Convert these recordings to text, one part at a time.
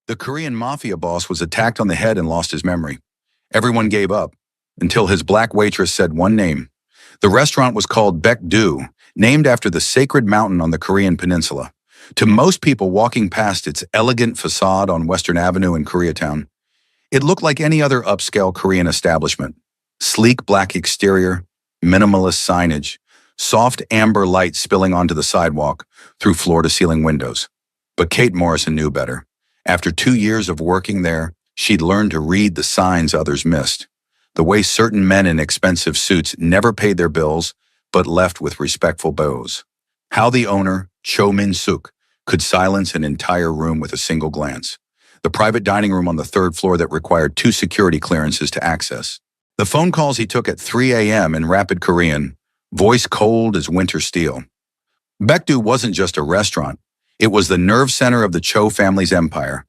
The Korean Mafia boss was attacked on the head and lost his memory. Everyone gave up, until his black waitress said one name. The restaurant was called Baek-do, named after the sacred mountain on the Korean peninsula. To most people walking past its elegant facade on Western Avenue in Koreatown, it looked like any other upscale Korean establishment. Sleek black exterior, minimalist signage, soft amber light spilling onto the sidewalk through floor-to-ceiling windows. But Kate Morrison knew better. After 2 years of working there, she'd learned to read the signs others missed. The way certain men in expensive suits never paid their bills, but left with respectful bows. How the owner, Cho Min-suk, could silence an entire room with a single glance. The private dining room on the 3rd floor that required 2 security clearances to access. The phone calls he took at 3 a.m. in rapid Korean, voice cold as winter steel. Baek-do wasn't just a restaurant. It was the nerve center of the Cho family's empire,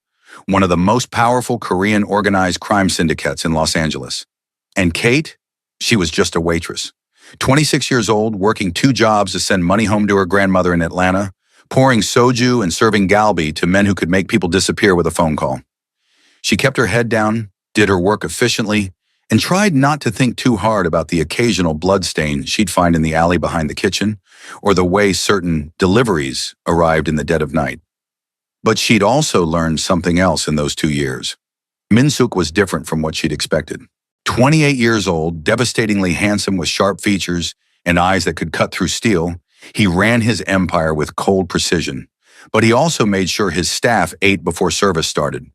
one of the most powerful Korean organized crime syndicates in Los Angeles. And Kate? She was just a waitress. 26 years old, working 2 jobs to send money home to her grandmother in Atlanta, pouring soju and serving galbi to men who could make people disappear with a phone call. She kept her head down, did her work efficiently, and tried not to think too hard about the occasional bloodstain she'd find in the alley behind the kitchen, or the way certain deliveries arrived in the dead of night. But she'd also learned something else in those 2 years. Min-suk was different from what she'd expected. 28 years old, devastatingly handsome with sharp features and eyes that could cut through steel, he ran his empire with cold precision. But he also made sure his staff ate before service started,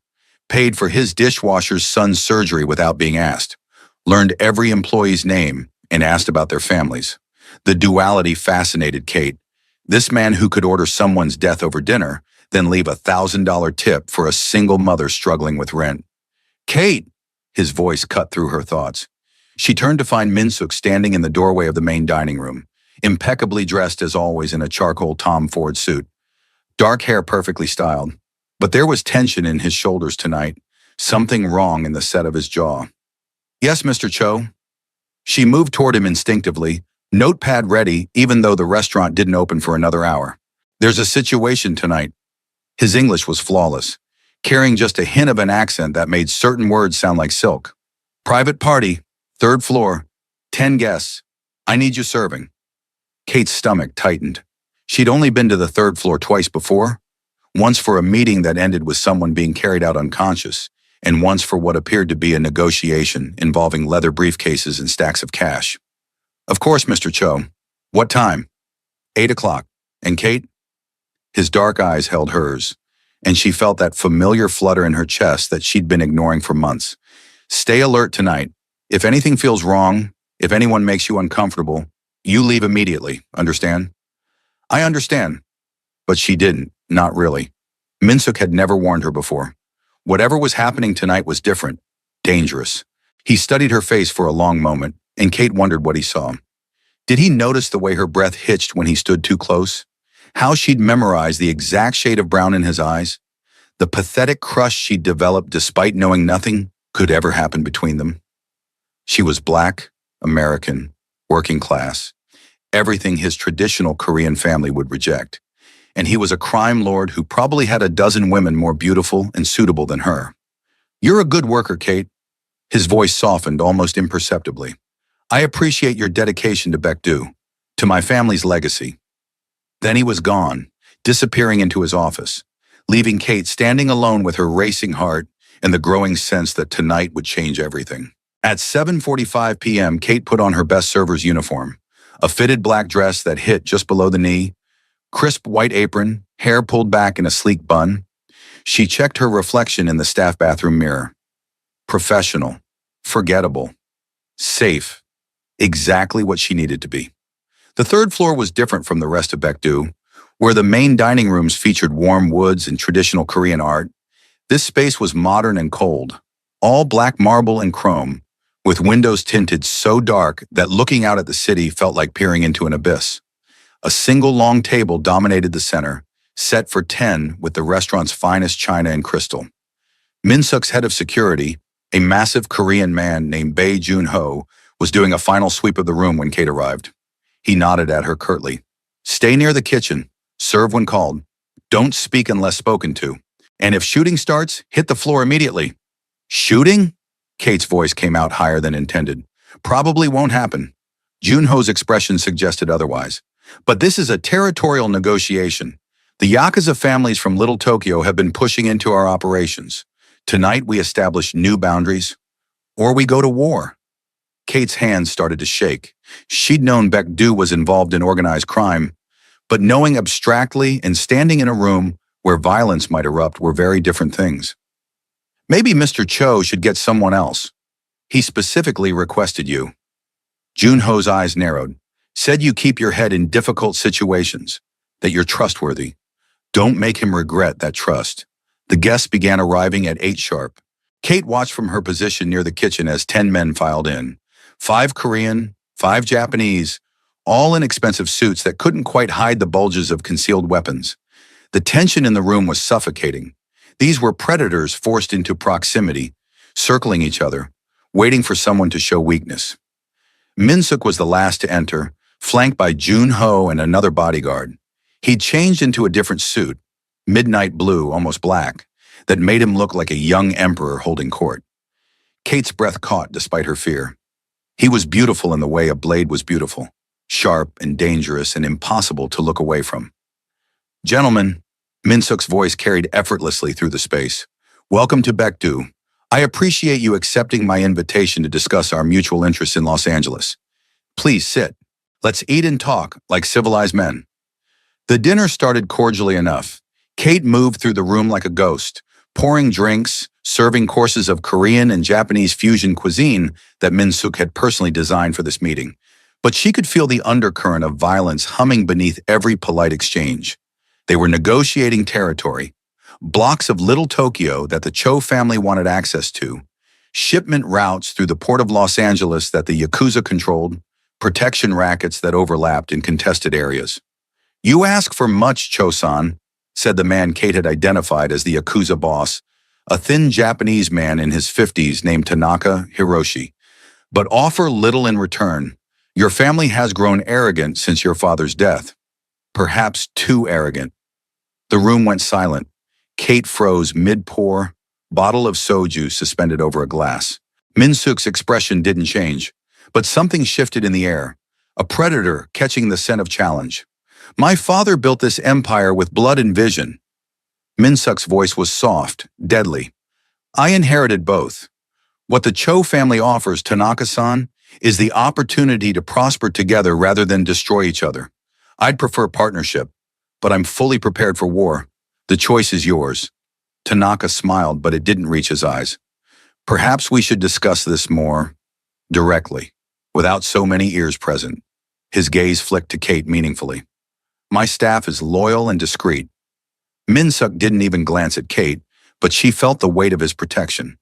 paid for his dishwasher's son's surgery without being asked, learned every employee's name, and asked about their families. The duality fascinated Kate. This man who could order someone's death over dinner, then leave a $1,000 tip for a single mother struggling with rent. Kate! His voice cut through her thoughts. She turned to find Min-suk standing in the doorway of the main dining room, impeccably dressed as always in a charcoal Tom Ford suit. Dark hair perfectly styled. But there was tension in his shoulders tonight, something wrong in the set of his jaw. Yes, Mr. Cho. She moved toward him instinctively, notepad ready even though the restaurant didn't open for another hour. There's a situation tonight. His English was flawless, carrying just a hint of an accent that made certain words sound like silk. Private party, 3rd floor, 10 guests. I need you serving. Kate's stomach tightened. She'd only been to the 3rd floor twice before, once for a meeting that ended with someone being carried out unconscious, and once for what appeared to be a negotiation involving leather briefcases and stacks of cash. Of course, Mr. Cho. What time? 8 o'clock. And Kate? His dark eyes held hers, and she felt that familiar flutter in her chest that she'd been ignoring for months. Stay alert tonight. If anything feels wrong, if anyone makes you uncomfortable, you leave immediately, understand? I understand. But she didn't, not really. Min-suk had never warned her before. Whatever was happening tonight was different, dangerous. He studied her face for a long moment, and Kate wondered what he saw. Did he notice the way her breath hitched when he stood too close? How she'd memorized the exact shade of brown in his eyes? The pathetic crush she'd developed despite knowing nothing could ever happen between them? She was black, American, working class, everything his traditional Korean family would reject. And he was a crime lord who probably had a dozen women more beautiful and suitable than her. You're a good worker, Kate. His voice softened almost imperceptibly. I appreciate your dedication to Baek-do, to my family's legacy. Then he was gone, disappearing into his office, leaving Kate standing alone with her racing heart and the growing sense that tonight would change everything. At 7:45 p.m., Kate put on her best server's uniform, a fitted black dress that hit just below the knee, crisp white apron, hair pulled back in a sleek bun. She checked her reflection in the staff bathroom mirror. Professional, forgettable, safe, exactly what she needed to be. The 3rd floor was different from the rest of Baek-do, where the main dining rooms featured warm woods and traditional Korean art. This space was modern and cold, all black marble and chrome, with windows tinted so dark that looking out at the city felt like peering into an abyss. A single long table dominated the center, set for 10 with the restaurant's finest china and crystal. Min-suk's head of security, a massive Korean man named Bae Jun-ho, was doing a final sweep of the room when Kate arrived. He nodded at her curtly. Stay near the kitchen, serve when called, don't speak unless spoken to, And if shooting starts, hit the floor immediately. Shooting? Kate's voice came out higher than intended. Probably won't happen. Junho's expression suggested otherwise. But this is a territorial negotiation. The Yakuza families from Little Tokyo have been pushing into our operations. Tonight we establish new boundaries, or we go to war. Kate's hands started to shake. She'd known Baekdu was involved in organized crime, but knowing abstractly and standing in a room where violence might erupt were very different things. Maybe Mr. Cho should get someone else. He specifically requested you. Junho's eyes narrowed. Said you keep your head in difficult situations, that you're trustworthy. Don't make him regret that trust. The guests began arriving at 8 sharp. Kate watched from her position near the kitchen as 10 men filed in. 5 Korean, 5 Japanese, all in expensive suits that couldn't quite hide the bulges of concealed weapons. The tension in the room was suffocating. These were predators forced into proximity, circling each other, waiting for someone to show weakness. Min-suk was the last to enter, flanked by Junho and another bodyguard. He'd changed into a different suit, midnight blue, almost black, that made him look like a young emperor holding court. Kate's breath caught despite her fear. He was beautiful in the way a blade was beautiful, sharp and dangerous and impossible to look away from. Gentlemen, Min-suk's voice carried effortlessly through the space. Welcome to Baekdu. I appreciate you accepting my invitation to discuss our mutual interests in Los Angeles. Please sit. Let's eat and talk like civilized men. The dinner started cordially enough. Kate moved through the room like a ghost, pouring drinks, serving courses of Korean and Japanese fusion cuisine that Min-suk had personally designed for this meeting. But she could feel the undercurrent of violence humming beneath every polite exchange. They were negotiating territory, blocks of Little Tokyo that the Cho family wanted access to, shipment routes through the port of Los Angeles that the Yakuza controlled, protection rackets that overlapped in contested areas. You ask for much, Cho-san, said the man Kate had identified as the Yakuza boss, a thin Japanese man in his 50s named Tanaka Hiroshi. But offer little in return. Your family has grown arrogant since your father's death. Perhaps too arrogant. The room went silent. Kate froze mid-pour, bottle of soju suspended over a glass. Min-suk's expression didn't change, but something shifted in the air. A predator catching the scent of challenge. My father built this empire with blood and vision. Min-suk's voice was soft, deadly. I inherited both. What the Cho family offers, Tanaka-san, is the opportunity to prosper together rather than destroy each other. I'd prefer partnership, but I'm fully prepared for war. The choice is yours. Tanaka smiled, but it didn't reach his eyes. Perhaps we should discuss this more directly, without so many ears present. His gaze flicked to Kate meaningfully. My staff is loyal and discreet. Min-suk didn't even glance at Kate, but she felt the weight of his protection.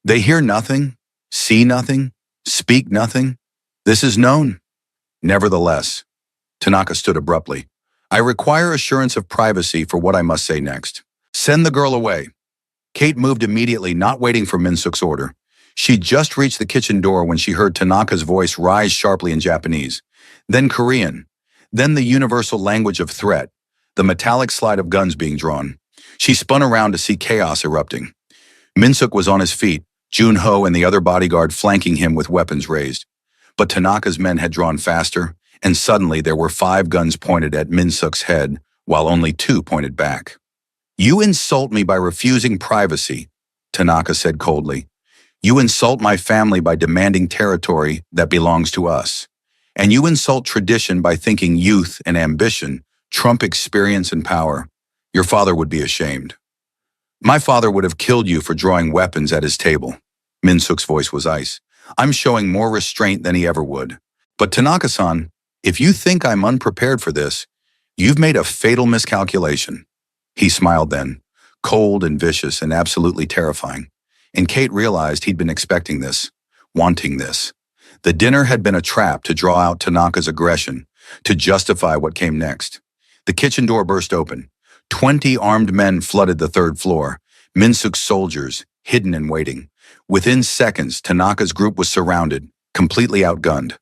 They hear nothing, see nothing, speak nothing. This is known. Nevertheless, Tanaka stood abruptly. I require assurance of privacy for what I must say next. Send the girl away. Kate moved immediately, not waiting for Min-suk's order. She'd just reached the kitchen door when she heard Tanaka's voice rise sharply in Japanese, then Korean, then the universal language of threat, the metallic slide of guns being drawn. She spun around to see chaos erupting. Min-suk was on his feet, Junho and the other bodyguard flanking him with weapons raised. But Tanaka's men had drawn faster, and suddenly there were 5 guns pointed at Min-suk's head, while only 2 pointed back. You insult me by refusing privacy, Tanaka said coldly. You insult my family by demanding territory that belongs to us. And you insult tradition by thinking youth and ambition trump experience and power. Your father would be ashamed. My father would have killed you for drawing weapons at his table. Min-suk's voice was ice. I'm showing more restraint than he ever would. But Tanaka-san, if you think I'm unprepared for this, you've made a fatal miscalculation. He smiled then, cold and vicious and absolutely terrifying. And Kate realized he'd been expecting this, wanting this. The dinner had been a trap to draw out Tanaka's aggression, to justify what came next. The kitchen door burst open. 20 armed men flooded the 3rd floor, Min-suk's soldiers, hidden and waiting. Within seconds, Tanaka's group was surrounded, completely outgunned.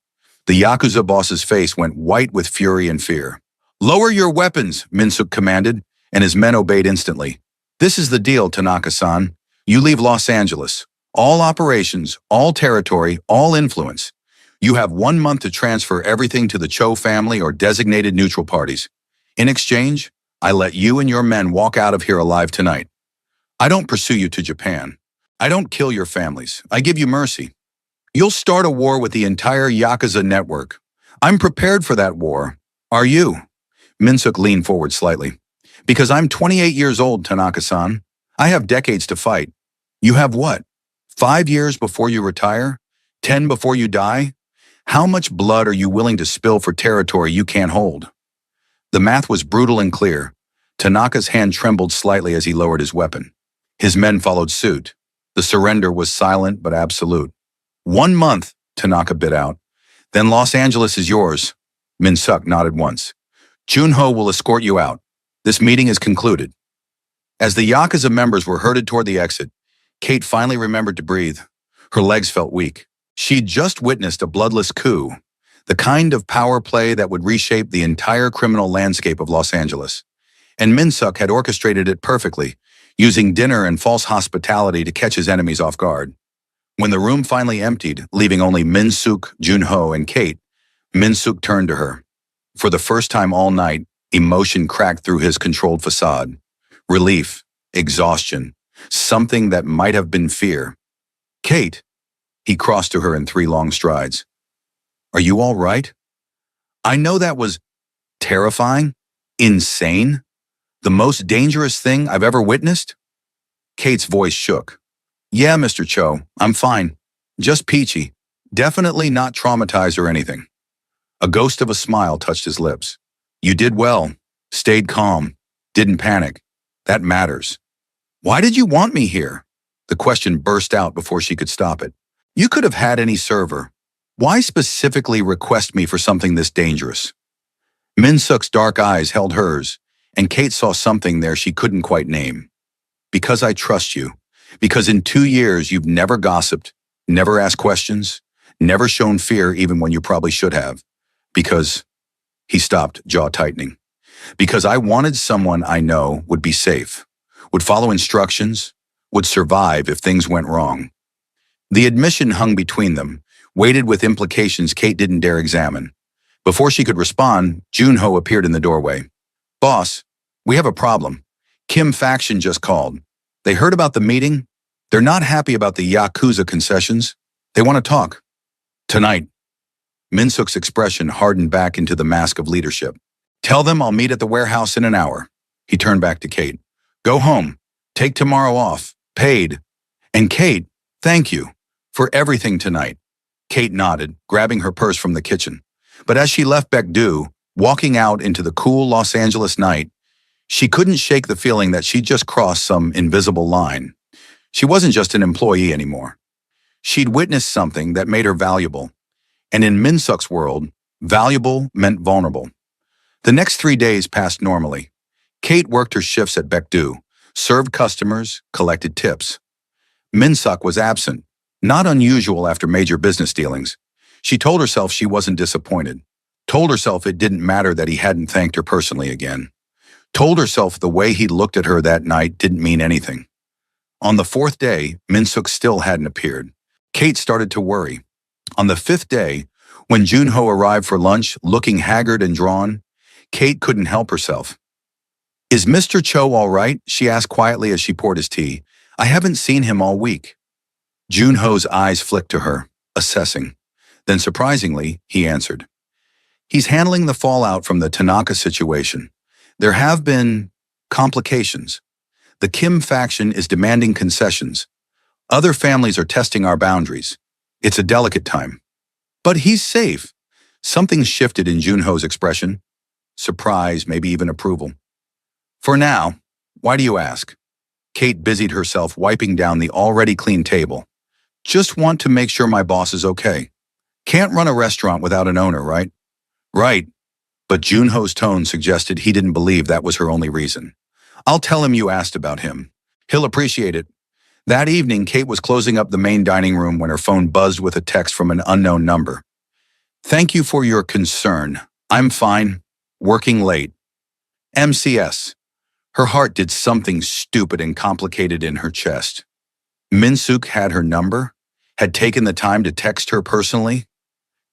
The Yakuza boss's face went white with fury and fear. Lower your weapons, Min-suk commanded, and his men obeyed instantly. This is the deal, Tanaka-san. You leave Los Angeles. All operations, all territory, all influence. You have 1 month to transfer everything to the Cho family or designated neutral parties. In exchange, I let you and your men walk out of here alive tonight. I don't pursue you to Japan. I don't kill your families. I give you mercy. You'll start a war with the entire Yakuza network. I'm prepared for that war. Are you? Minsuk leaned forward slightly. Because I'm 28 years old, Tanaka-san. I have decades to fight. You have what? 5 years before you retire? 10 before you die? How much blood are you willing to spill for territory you can't hold? The math was brutal and clear. Tanaka's hand trembled slightly as he lowered his weapon. His men followed suit. The surrender was silent but absolute. 1 month, Tanaka bit out. Then Los Angeles is yours. Minsuk nodded once. Junho will escort you out. This meeting is concluded. As the Yakuza members were herded toward the exit, Kate finally remembered to breathe. Her legs felt weak. She'd just witnessed a bloodless coup, the kind of power play that would reshape the entire criminal landscape of Los Angeles. And Minsuk had orchestrated it perfectly, using dinner and false hospitality to catch his enemies off guard. When the room finally emptied, leaving only Minsuk, Junho, and Kate, Minsuk turned to her. For the first time all night, emotion cracked through his controlled facade. Relief, exhaustion, something that might have been fear. Kate, he crossed to her in 3 long strides. Are you all right? I know that was terrifying, insane, the most dangerous thing I've ever witnessed. Kate's voice shook. Yeah, Mr. Cho, I'm fine. Just peachy. Definitely not traumatized or anything. A ghost of a smile touched his lips. You did well. Stayed calm. Didn't panic. That matters. Why did you want me here? The question burst out before she could stop it. You could have had any server. Why specifically request me for something this dangerous? Minsuk's dark eyes held hers, and Kate saw something there she couldn't quite name. Because I trust you. Because in 2 years you've never gossiped, never asked questions, never shown fear even when you probably should have. Because, he stopped, jaw tightening. Because I wanted someone I know would be safe, would follow instructions, would survive if things went wrong. The admission hung between them, weighted with implications Kate didn't dare examine. Before she could respond, Junho appeared in the doorway. Boss, we have a problem. Kim faction just called. They heard about the meeting. They're not happy about the Yakuza concessions. They want to talk. Tonight. Minsuk's expression hardened back into the mask of leadership. Tell them I'll meet at the warehouse in an hour. He turned back to Kate. Go home. Take tomorrow off. Paid. And Kate, thank you for everything tonight. Kate nodded, grabbing her purse from the kitchen. But as she left Baekdu, walking out into the cool Los Angeles night, she couldn't shake the feeling that she'd just crossed some invisible line. She wasn't just an employee anymore. She'd witnessed something that made her valuable. And in Minsuk's world, valuable meant vulnerable. The next 3 days passed normally. Kate worked her shifts at Baekdu, served customers, collected tips. Minsuk was absent, not unusual after major business dealings. She told herself she wasn't disappointed, told herself it didn't matter that he hadn't thanked her personally again, told herself the way he looked at her that night didn't mean anything. On the 4th day, Minsuk still hadn't appeared. Kate started to worry. On the 5th day, when Junho arrived for lunch, looking haggard and drawn, Kate couldn't help herself. Is Mr. Cho all right? She asked quietly as she poured his tea. I haven't seen him all week. Junho's eyes flicked to her, assessing. Then surprisingly, he answered. He's handling the fallout from the Tanaka situation. There have been complications. The Kim faction is demanding concessions. Other families are testing our boundaries. It's a delicate time. But he's safe. Something shifted in Junho's expression. Surprise, maybe even approval. For now, why do you ask? Kate busied herself wiping down the already clean table. Just want to make sure my boss is okay. Can't run a restaurant without an owner, right? Right. But Junho's tone suggested he didn't believe that was her only reason. I'll tell him you asked about him. He'll appreciate it. That evening, Kate was closing up the main dining room when her phone buzzed with a text from an unknown number. Thank you for your concern. I'm fine. Working late. MCS. Her heart did something stupid and complicated in her chest. Minsuk had her number, had taken the time to text her personally.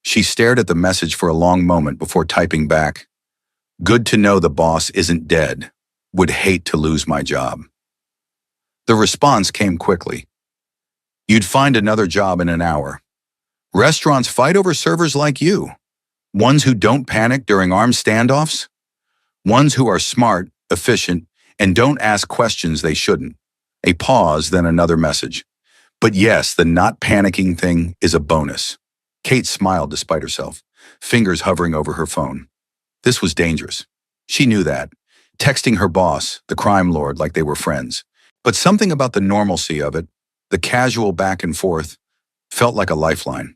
She stared at the message for a long moment before typing back, "Good to know the boss isn't dead. Would hate to lose my job." The response came quickly. "You'd find another job in an hour. Restaurants fight over servers like you. Ones who don't panic during armed standoffs. Ones who are smart, efficient, and don't ask questions they shouldn't." A pause, then another message. "But yes, the not panicking thing is a bonus." Kate smiled despite herself, fingers hovering over her phone. This was dangerous. She knew that, texting her boss, the crime lord, like they were friends. But something about the normalcy of it, the casual back and forth, felt like a lifeline.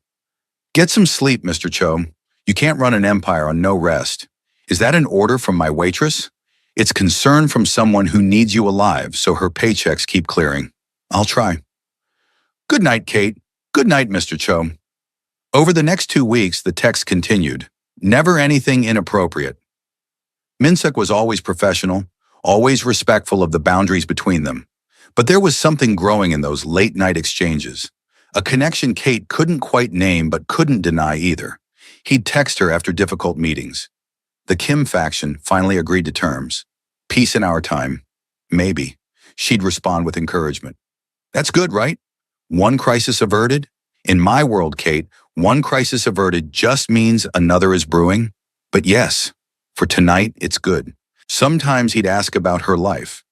"Get some sleep, Mr. Cho. You can't run an empire on no rest. Is that an order from my waitress? It's concern from someone who needs you alive so her paychecks keep clearing. I'll try." "Good night, Kate. Good night, Mr. Cho." Over the next 2 weeks, the text continued. Never anything inappropriate. Minsuk was always professional, always respectful of the boundaries between them. But there was something growing in those late-night exchanges. A connection Kate couldn't quite name but couldn't deny either. He'd text her after difficult meetings. The Kim faction finally agreed to terms. "Peace in our time. Maybe." She'd respond with encouragement. "That's good, right? One crisis averted?" "In my world, Kate, one crisis averted just means another is brewing." But yes, for tonight, it's good. Sometimes he'd ask about her life.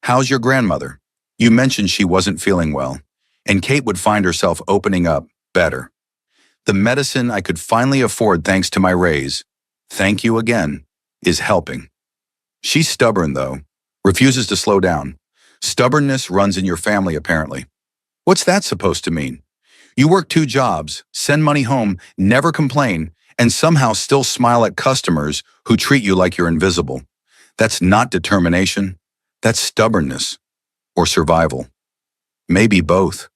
"How's your grandmother? You mentioned she wasn't feeling well." And Kate would find herself opening up better. "The medicine I could finally afford thanks to my raise, thank you again, is helping." She's stubborn, though, refuses to slow down. Stubbornness runs in your family, apparently. What's that supposed to mean? You work 2 jobs, send money home, never complain, and somehow still smile at customers who treat you like you're invisible. That's not determination. That's stubbornness. Or survival. Maybe both.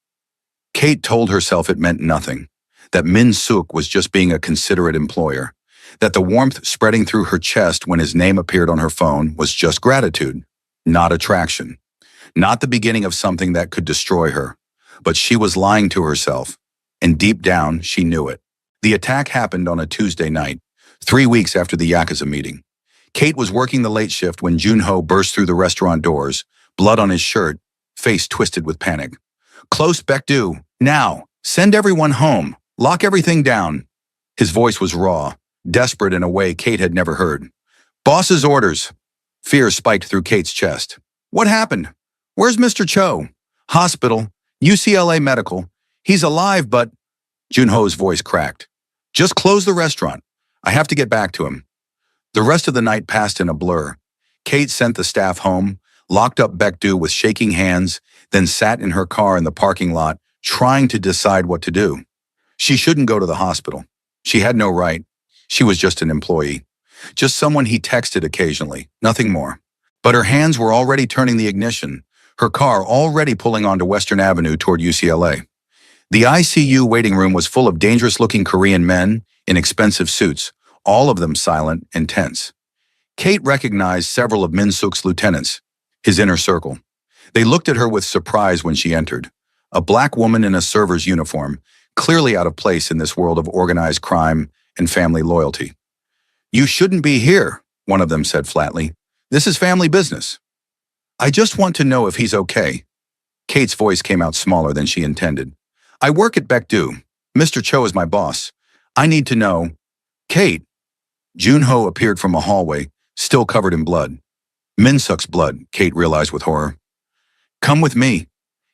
Kate told herself it meant nothing, that Min Suk was just being a considerate employer, that the warmth spreading through her chest when his name appeared on her phone was just gratitude, not attraction, not the beginning of something that could destroy her. But she was lying to herself, and deep down, she knew it. The attack happened on a Tuesday night, 3 weeks after the Yakuza meeting. Kate was working the late shift when Junho burst through the restaurant doors, blood on his shirt, face twisted with panic. "Close Baekdu, now! Send everyone home! Lock everything down!" His voice was raw, desperate in a way Kate had never heard. "Boss's orders." Fear spiked through Kate's chest. "What happened? Where's Mr. Cho?" "Hospital. UCLA Medical. He's alive, but..." Junho's voice cracked. "Just close the restaurant. I have to get back to him." The rest of the night passed in a blur. Kate sent the staff home, locked up Baekdu with shaking hands, then sat in her car in the parking lot, trying to decide what to do. She shouldn't go to the hospital. She had no right. She was just an employee. Just someone he texted occasionally, nothing more. But her hands were already turning the ignition, her car already pulling onto Western Avenue toward UCLA. The ICU waiting room was full of dangerous-looking Korean men in expensive suits, all of them silent and tense. Kate recognized several of Min Suk's lieutenants, his inner circle. They looked at her with surprise when she entered. A black woman in a server's uniform, clearly out of place in this world of organized crime and family loyalty. "You shouldn't be here," one of them said flatly. "This is family business." "I just want to know if he's okay." Kate's voice came out smaller than she intended. "I work at Baekdu. Mr. Cho is my boss. I need to know." "Kate." Junho appeared from a hallway, still covered in blood. Minsuk's blood, Kate realized with horror. "Come with me."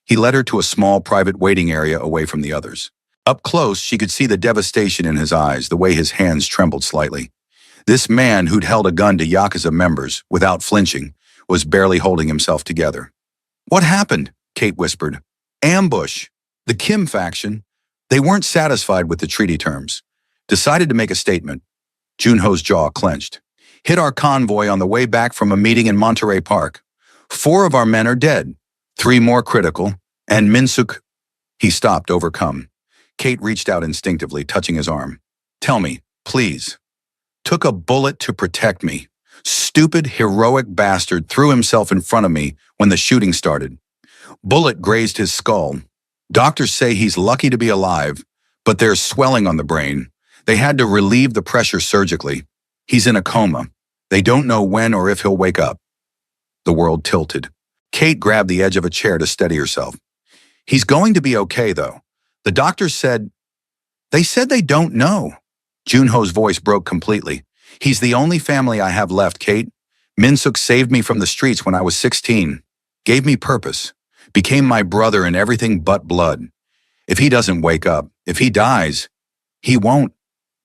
He led her to a small private waiting area away from the others. Up close, she could see the devastation in his eyes, the way his hands trembled slightly. This man who'd held a gun to Yakuza members, without flinching, was barely holding himself together. "What happened?" Kate whispered. "Ambush. The Kim faction. They weren't satisfied with the treaty terms. Decided to make a statement." Junho's jaw clenched. "Hit our convoy on the way back from a meeting in Monterey Park. 4 of our men are dead, 3 more critical, and Minsuk..." He stopped, overcome. Kate reached out instinctively, touching his arm. "Tell me, please." "Took a bullet to protect me. Stupid, heroic bastard threw himself in front of me when the shooting started. Bullet grazed his skull. Doctors say he's lucky to be alive, but there's swelling on the brain. They had to relieve the pressure surgically. He's in a coma. They don't know when or if he'll wake up. The world tilted. Kate grabbed the edge of a chair to steady herself. He's going to be okay, though. The doctors said... They said they don't know. Junho's voice broke completely. He's the only family I have left, Kate. Min-suk saved me from the streets when I was 16. Gave me purpose. Became my brother in everything but blood. If he doesn't wake up, if he dies, he won't,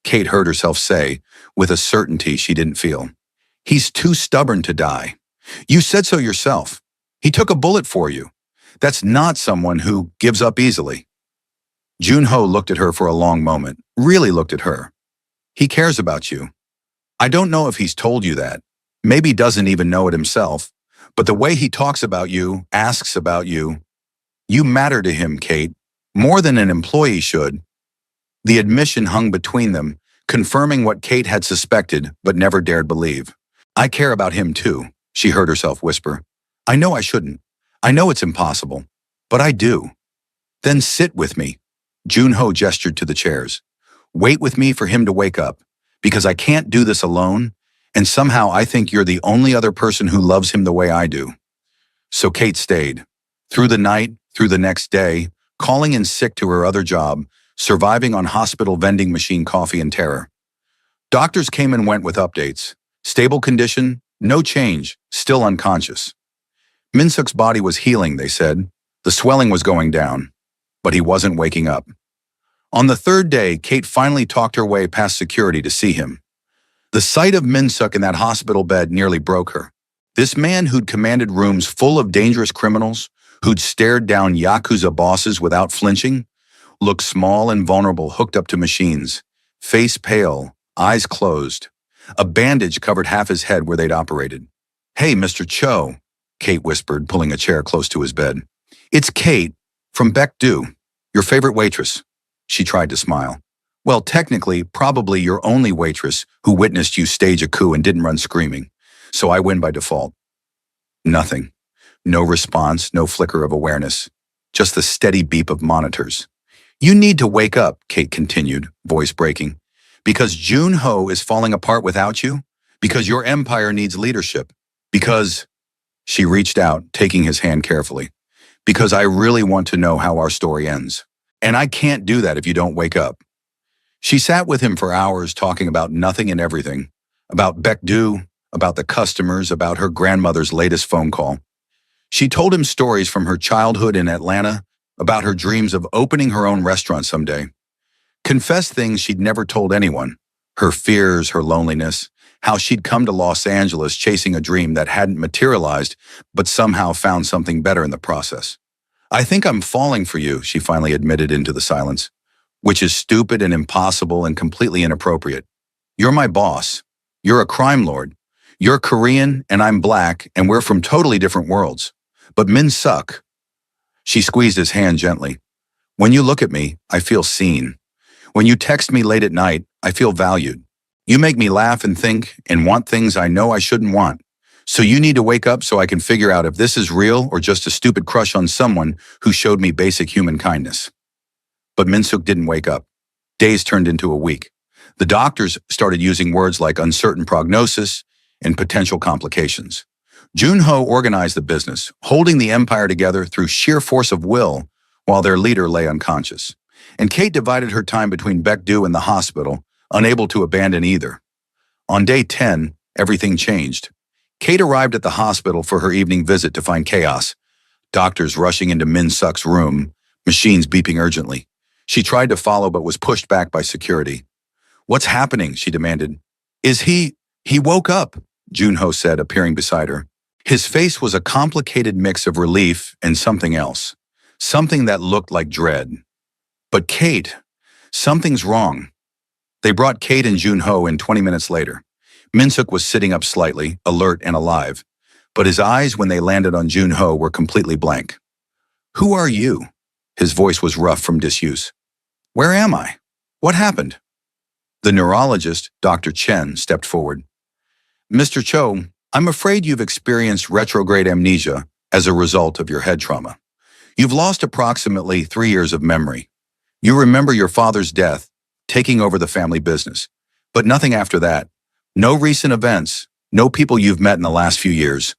Kate heard herself say, with a certainty she didn't feel. He's too stubborn to die. You said so yourself. He took a bullet for you. That's not someone who gives up easily. Junho looked at her for a long moment, really looked at her. He cares about you. I don't know if he's told you that. Maybe doesn't even know it himself. But the way he talks about you, asks about you, you matter to him, Kate, more than an employee should. The admission hung between them, confirming what Kate had suspected but never dared believe. I care about him too, she heard herself whisper. I know I shouldn't. I know it's impossible. But I do. Then sit with me. Junho gestured to the chairs. Wait with me for him to wake up, because I can't do this alone, and somehow I think you're the only other person who loves him the way I do. So Kate stayed. Through the night, through the next day, calling in sick to her other job, surviving on hospital vending machine coffee and terror. Doctors came and went with updates. Stable condition, no change, still unconscious. Min-suk's body was healing, they said. The swelling was going down, but he wasn't waking up. On the third day, Kate finally talked her way past security to see him. The sight of Min-suk in that hospital bed nearly broke her. This man who'd commanded rooms full of dangerous criminals, who'd stared down Yakuza bosses without flinching, looked small and vulnerable hooked up to machines, face pale, eyes closed. A bandage covered half his head where they'd operated. Hey, Mr. Cho, Kate whispered, pulling a chair close to his bed. It's Kate, from Baek-do, your favorite waitress. She tried to smile. Well, technically, probably your only waitress who witnessed you stage a coup and didn't run screaming. So I win by default. Nothing. No response, no flicker of awareness. Just the steady beep of monitors. You need to wake up, Kate continued, voice breaking. Because Junho is falling apart without you? Because your empire needs leadership? Because... She reached out, taking his hand carefully. Because I really want to know how our story ends. And I can't do that if you don't wake up. She sat with him for hours talking about nothing and everything. About Baek-do, about the customers, about her grandmother's latest phone call. She told him stories from her childhood in Atlanta, about her dreams of opening her own restaurant someday. Confessed things she'd never told anyone. Her fears, her loneliness, how she'd come to Los Angeles chasing a dream that hadn't materialized, but somehow found something better in the process. I think I'm falling for you, she finally admitted into the silence, which is stupid and impossible and completely inappropriate. You're my boss. You're a crime lord. You're Korean and I'm black and we're from totally different worlds. But Min-suk. She squeezed his hand gently. When you look at me, I feel seen. When you text me late at night, I feel valued. You make me laugh and think and want things I know I shouldn't want. So you need to wake up so I can figure out if this is real or just a stupid crush on someone who showed me basic human kindness. But Min-suk didn't wake up. Days turned into a week. The doctors started using words like uncertain prognosis and potential complications. Junho organized the business, holding the empire together through sheer force of will while their leader lay unconscious. And Kate divided her time between Baek-do and the hospital, unable to abandon either. On day 10, everything changed. Kate arrived at the hospital for her evening visit to find chaos. Doctors rushing into Min-suk's room, machines beeping urgently. She tried to follow but was pushed back by security. What's happening? She demanded. He woke up, Junho said, appearing beside her. His face was a complicated mix of relief and something else. Something that looked like dread. But Kate, something's wrong. They brought Kate and Junho in 20 minutes later. Min-suk was sitting up slightly, alert and alive, but his eyes when they landed on Junho were completely blank. Who are you? His voice was rough from disuse. Where am I? What happened? The neurologist, Dr. Chen, stepped forward. Mr. Cho, I'm afraid you've experienced retrograde amnesia as a result of your head trauma. You've lost approximately 3 years of memory. You remember your father's death, taking over the family business, but nothing after that. No recent events, no people you've met in the last few years.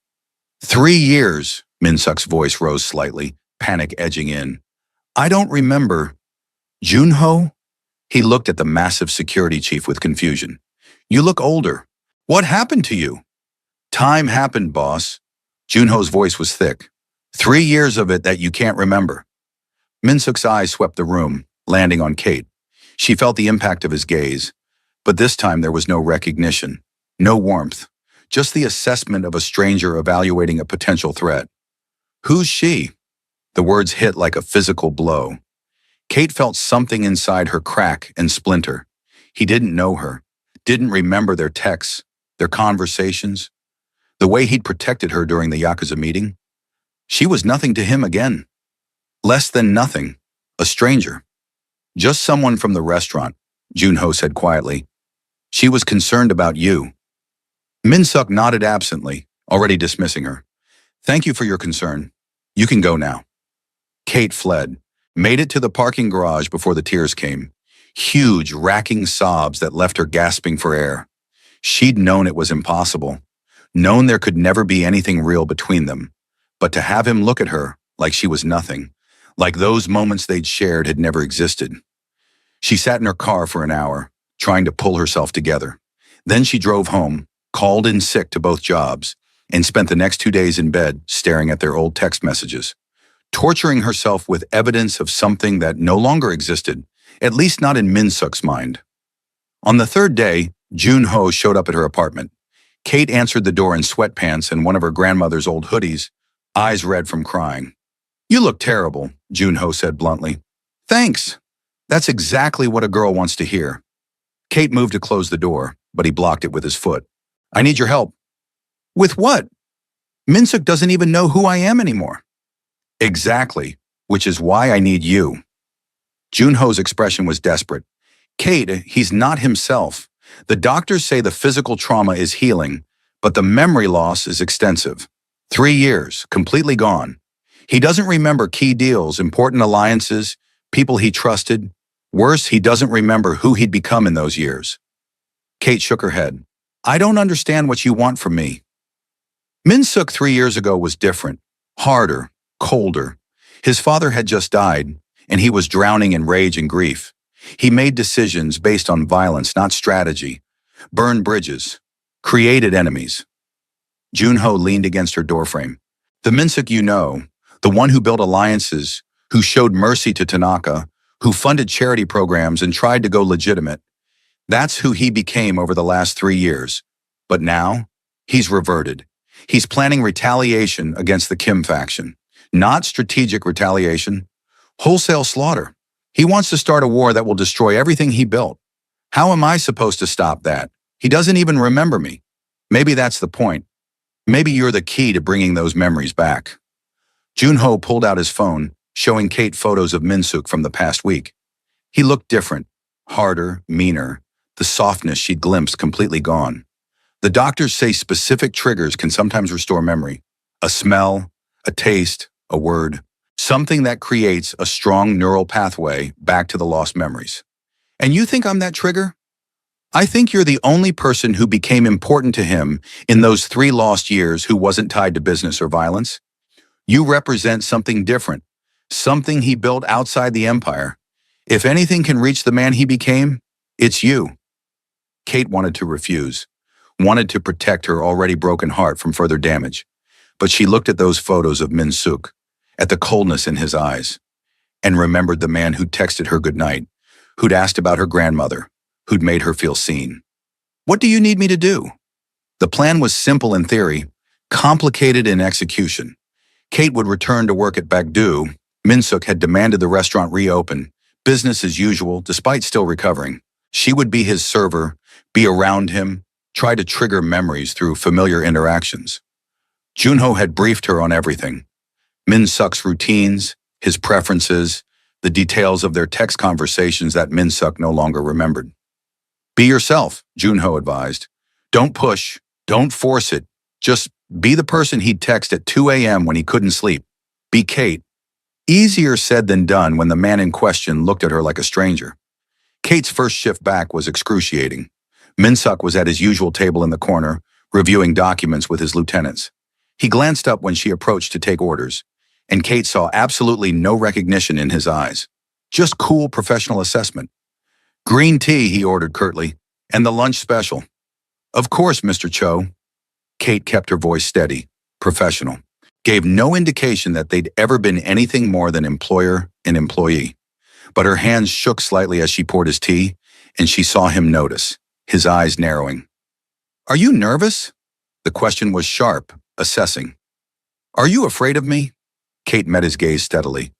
3 years, Min-suk's voice rose slightly, panic edging in. I don't remember. Junho? He looked at the massive security chief with confusion. You look older. What happened to you? Time happened, boss. Junho's voice was thick. 3 years of it that you can't remember. Min-suk's eyes swept the room, landing on Kate. She felt the impact of his gaze, but this time there was no recognition, no warmth, just the assessment of a stranger evaluating a potential threat. Who's she? The words hit like a physical blow. Kate felt something inside her crack and splinter. He didn't know her, didn't remember their texts, their conversations, the way he'd protected her during the Yakuza meeting. She was nothing to him again. Less than nothing. A stranger. Just someone from the restaurant, Junho said quietly. She was concerned about you. Min-suk nodded absently, already dismissing her. Thank you for your concern. You can go now. Kate fled, made it to the parking garage before the tears came. Huge, racking sobs that left her gasping for air. She'd known it was impossible, known there could never be anything real between them. But to have him look at her like she was nothing, like those moments they'd shared had never existed. She sat in her car for an hour, trying to pull herself together. Then she drove home, called in sick to both jobs, and spent the next 2 days in bed staring at their old text messages, torturing herself with evidence of something that no longer existed, at least not in Min-suk's mind. On the third day, Junho showed up at her apartment. Kate answered the door in sweatpants and one of her grandmother's old hoodies, eyes red from crying. You look terrible, Junho said bluntly. Thanks. That's exactly what a girl wants to hear. Kate moved to close the door, but he blocked it with his foot. I need your help. With what? Min-suk doesn't even know who I am anymore. Exactly, which is why I need you. Junho's expression was desperate. Kate, he's not himself. The doctors say the physical trauma is healing, but the memory loss is extensive. 3 years, completely gone. He doesn't remember key deals, important alliances, people he trusted. Worse, he doesn't remember who he'd become in those years. Kate shook her head. I don't understand what you want from me. Min-suk 3 years ago was different, harder, colder. His father had just died, and he was drowning in rage and grief. He made decisions based on violence, not strategy. Burned bridges. Created enemies. Junho leaned against her doorframe. The Min-suk you know, the one who built alliances, who showed mercy to Tanaka, who funded charity programs and tried to go legitimate. That's who he became over the last 3 years. But now, he's reverted. He's planning retaliation against the Kim faction. Not strategic retaliation. Wholesale slaughter. He wants to start a war that will destroy everything he built. How am I supposed to stop that? He doesn't even remember me. Maybe that's the point. Maybe you're the key to bringing those memories back. Junho pulled out his phone, showing Kate photos of Min-suk from the past week. He looked different, harder, meaner, the softness she'd glimpsed completely gone. The doctors say specific triggers can sometimes restore memory. A smell, a taste, a word. Something that creates a strong neural pathway back to the lost memories. And you think I'm that trigger? I think you're the only person who became important to him in those 3 lost years who wasn't tied to business or violence. You represent something different, something he built outside the empire. If anything can reach the man he became, it's you. Kate wanted to refuse, wanted to protect her already broken heart from further damage. But she looked at those photos of Min-suk, at the coldness in his eyes, and remembered the man who'd texted her goodnight, who'd asked about her grandmother, who'd made her feel seen. What do you need me to do? The plan was simple in theory, complicated in execution. Kate would return to work at Bagdu. Min-suk had demanded the restaurant reopen, business as usual, despite still recovering. She would be his server, be around him, try to trigger memories through familiar interactions. Junho had briefed her on everything. Min-suk's routines, his preferences, the details of their text conversations that Min-suk no longer remembered. Be yourself, Junho advised. Don't push, Don't force it. Just be the person he'd text at 2 a.m. when he couldn't sleep. Be Kate. Easier said than done when the man in question looked at her like a stranger. Kate's first shift back was excruciating. Minsuk was at his usual table in the corner, reviewing documents with his lieutenants. He glanced up when she approached to take orders, and Kate saw absolutely no recognition in his eyes. Just cool professional assessment. Green tea, he ordered curtly, and the lunch special. Of course, Mr. Cho. Kate kept her voice steady, professional. Gave no indication that they'd ever been anything more than employer and employee. But her hands shook slightly as she poured his tea, and she saw him notice, his eyes narrowing. Are you nervous? The question was sharp, assessing. Are you afraid of me? Kate met his gaze steadily.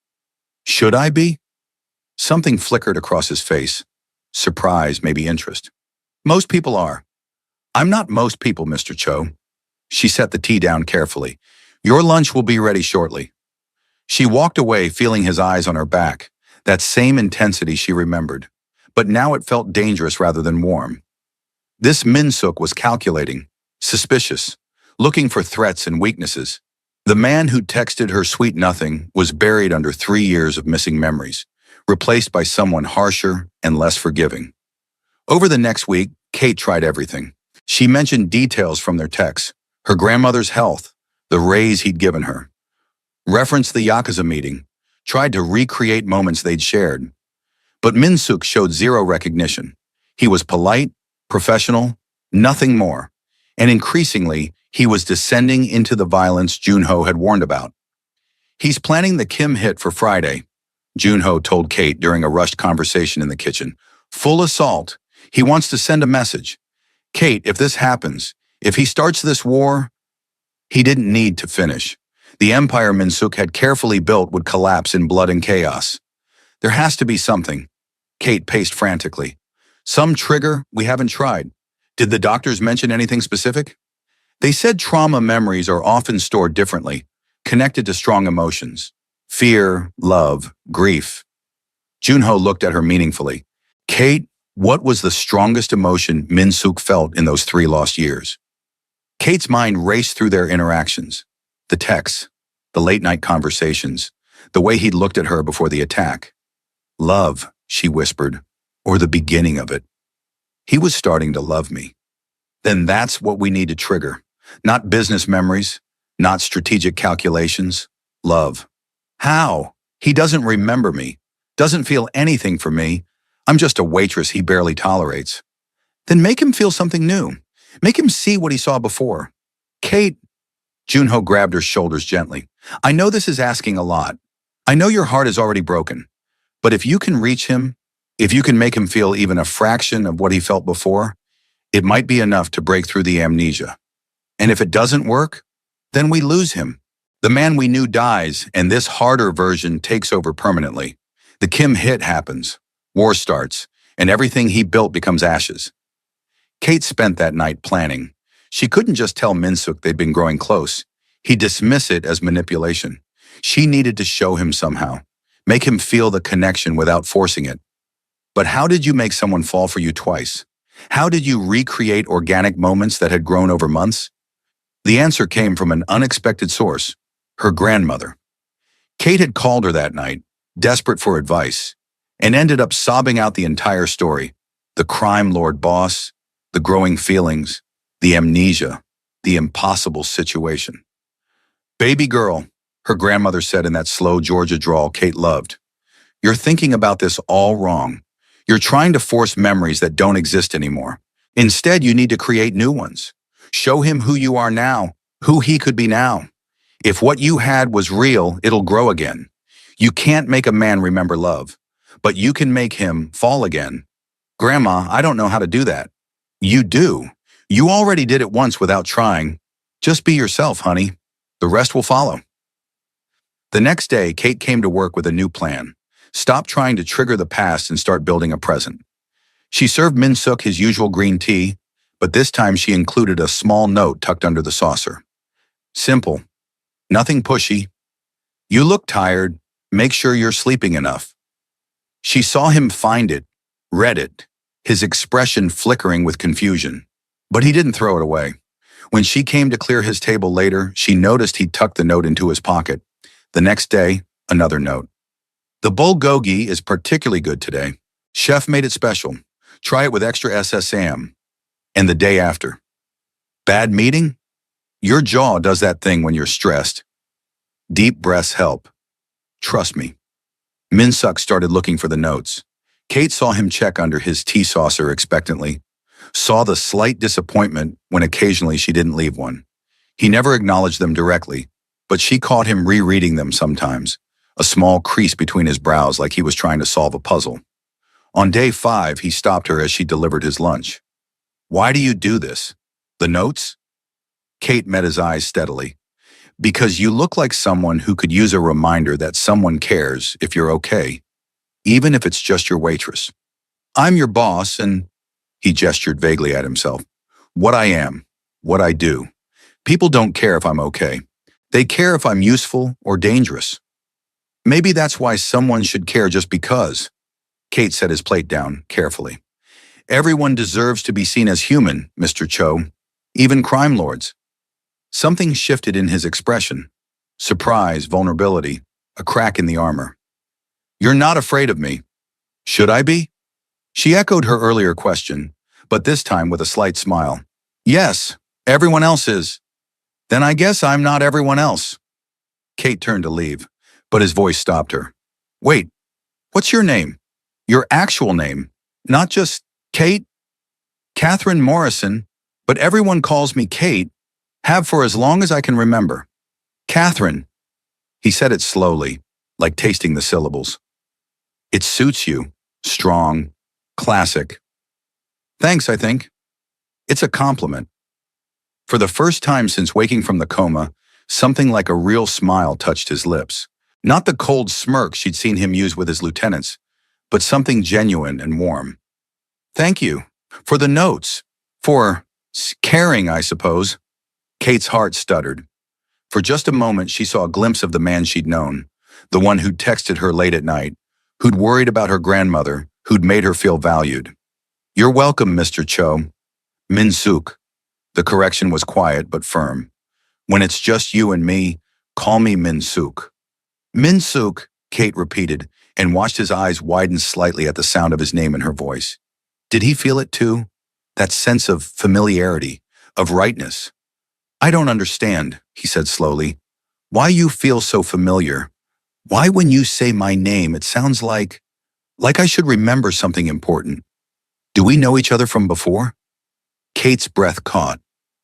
Should I be? Something flickered across his face. Surprise, maybe interest. Most people are. I'm not most people, Mr. Cho. She set the tea down carefully. Your lunch will be ready shortly. She walked away, feeling his eyes on her back, that same intensity she remembered. But now it felt dangerous rather than warm. This Minsuk was calculating, suspicious, looking for threats and weaknesses. The man who texted her sweet nothing was buried under 3 years of missing memories, replaced by someone harsher and less forgiving. Over the next week, Kate tried everything. She mentioned details from their texts, her grandmother's health, the raise he'd given her. Referenced the Yakuza meeting, tried to recreate moments they'd shared. But Minsuk showed zero recognition. He was polite, professional, nothing more. And increasingly, he was descending into the violence Junho had warned about. He's planning the Kim hit for Friday, Junho told Kate during a rushed conversation in the kitchen. Full assault. He wants to send a message. Kate, if this happens, if he starts this war, he didn't need to finish. The empire Minsuk had carefully built would collapse in blood and chaos. There has to be something. Kate paced frantically. Some trigger we haven't tried. Did the doctors mention anything specific? They said trauma memories are often stored differently, connected to strong emotions. Fear, love, grief. Junho looked at her meaningfully. Kate, what was the strongest emotion Minsuk felt in those 3 lost years? Kate's mind raced through their interactions. The texts, the late-night conversations, the way he'd looked at her before the attack. Love, she whispered, or the beginning of it. He was starting to love me. Then that's what we need to trigger. Not business memories, not strategic calculations. Love. How? He doesn't remember me, doesn't feel anything for me. I'm just a waitress he barely tolerates. Then make him feel something new. Make him see what he saw before. Kate, Junho grabbed her shoulders gently. I know this is asking a lot. I know your heart is already broken. But if you can reach him, if you can make him feel even a fraction of what he felt before, it might be enough to break through the amnesia. And if it doesn't work, then we lose him. The man we knew dies, and this harder version takes over permanently. The Kim hit happens, war starts, and everything he built becomes ashes. Kate spent that night planning. She couldn't just tell Minsuk they'd been growing close. He'd dismiss it as manipulation. She needed to show him somehow, make him feel the connection without forcing it. But how did you make someone fall for you twice? How did you recreate organic moments that had grown over months? The answer came from an unexpected source, her grandmother. Kate had called her that night, desperate for advice, and ended up sobbing out the entire story. The crime lord boss, the growing feelings, the amnesia, the impossible situation. Baby girl, her grandmother said in that slow Georgia drawl Kate loved. You're thinking about this all wrong. You're trying to force memories that don't exist anymore. Instead, you need to create new ones. Show him who you are now, who he could be now. If what you had was real, it'll grow again. You can't make a man remember love, but you can make him fall again. Grandma, I don't know how to do that. You do. You already did it once without trying. Just be yourself, honey. The rest will follow. The next day, Kate came to work with a new plan. Stop trying to trigger the past and start building a present. She served Minsuk his usual green tea, but this time she included a small note tucked under the saucer. Simple. Nothing pushy. You look tired. Make sure you're sleeping enough. She saw him find it, read it, his expression flickering with confusion. But he didn't throw it away. When she came to clear his table later, she noticed he'd tucked the note into his pocket. The next day, another note. The bulgogi is particularly good today. Chef made it special. Try it with extra SSAM. And the day after. Bad meeting? Your jaw does that thing when you're stressed. Deep breaths help. Trust me. Min-suk started looking for the notes. Kate saw him check under his tea saucer expectantly, saw the slight disappointment when occasionally she didn't leave one. He never acknowledged them directly, but she caught him rereading them sometimes, a small crease between his brows like he was trying to solve a puzzle. On day 5, he stopped her as she delivered his lunch. Why do you do this? The notes? Kate met his eyes steadily. Because you look like someone who could use a reminder that someone cares if you're okay, even if it's just your waitress. I'm your boss and, he gestured vaguely at himself, what I am, what I do. People don't care if I'm okay. They care if I'm useful or dangerous. Maybe that's why someone should care just because. Kate set his plate down carefully. Everyone deserves to be seen as human, Mr. Cho, even crime lords. Something shifted in his expression. Surprise, vulnerability, a crack in the armor. You're not afraid of me. Should I be? She echoed her earlier question, but this time with a slight smile. Yes, everyone else is. Then I guess I'm not everyone else. Kate turned to leave, but his voice stopped her. Wait, what's your name? Your actual name, not just Kate? Catherine Morrison, but everyone calls me Kate. Have for as long as I can remember. Catherine. He said it slowly, like tasting the syllables. It suits you. Strong. Classic. Thanks, I think. It's a compliment. For the first time since waking from the coma, something like a real smile touched his lips. Not the cold smirk she'd seen him use with his lieutenants, but something genuine and warm. Thank you. For the notes. For caring, I suppose. Kate's heart stuttered. For just a moment, she saw a glimpse of the man she'd known, the one who'd texted her late at night, who'd worried about her grandmother, who'd made her feel valued. You're welcome, Mr. Cho. Min-suk. The correction was quiet but firm. When it's just you and me, call me Min-suk. Min-suk, Kate repeated, and watched his eyes widen slightly at the sound of his name in her voice. Did he feel it too? That sense of familiarity, of rightness. I don't understand, he said slowly. Why you feel so familiar? Why when you say my name it sounds like I should remember something important. Do we know each other from before? Kate's breath caught.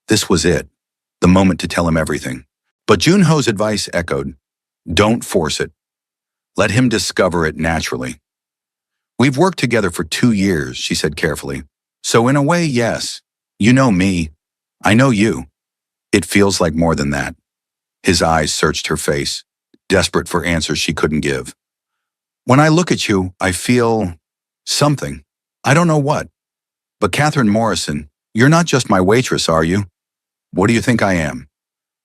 This was it, the moment to tell him everything. But Junho's advice echoed. Don't force it. Let him discover it naturally. We've worked together for 2 years, she said carefully. So in a way, yes. You know me. I know you. It feels like more than that. His eyes searched her face, desperate for answers she couldn't give. When I look at you, I feel something. I don't know what. But Catherine Morrison, you're not just my waitress, are you? What do you think I am?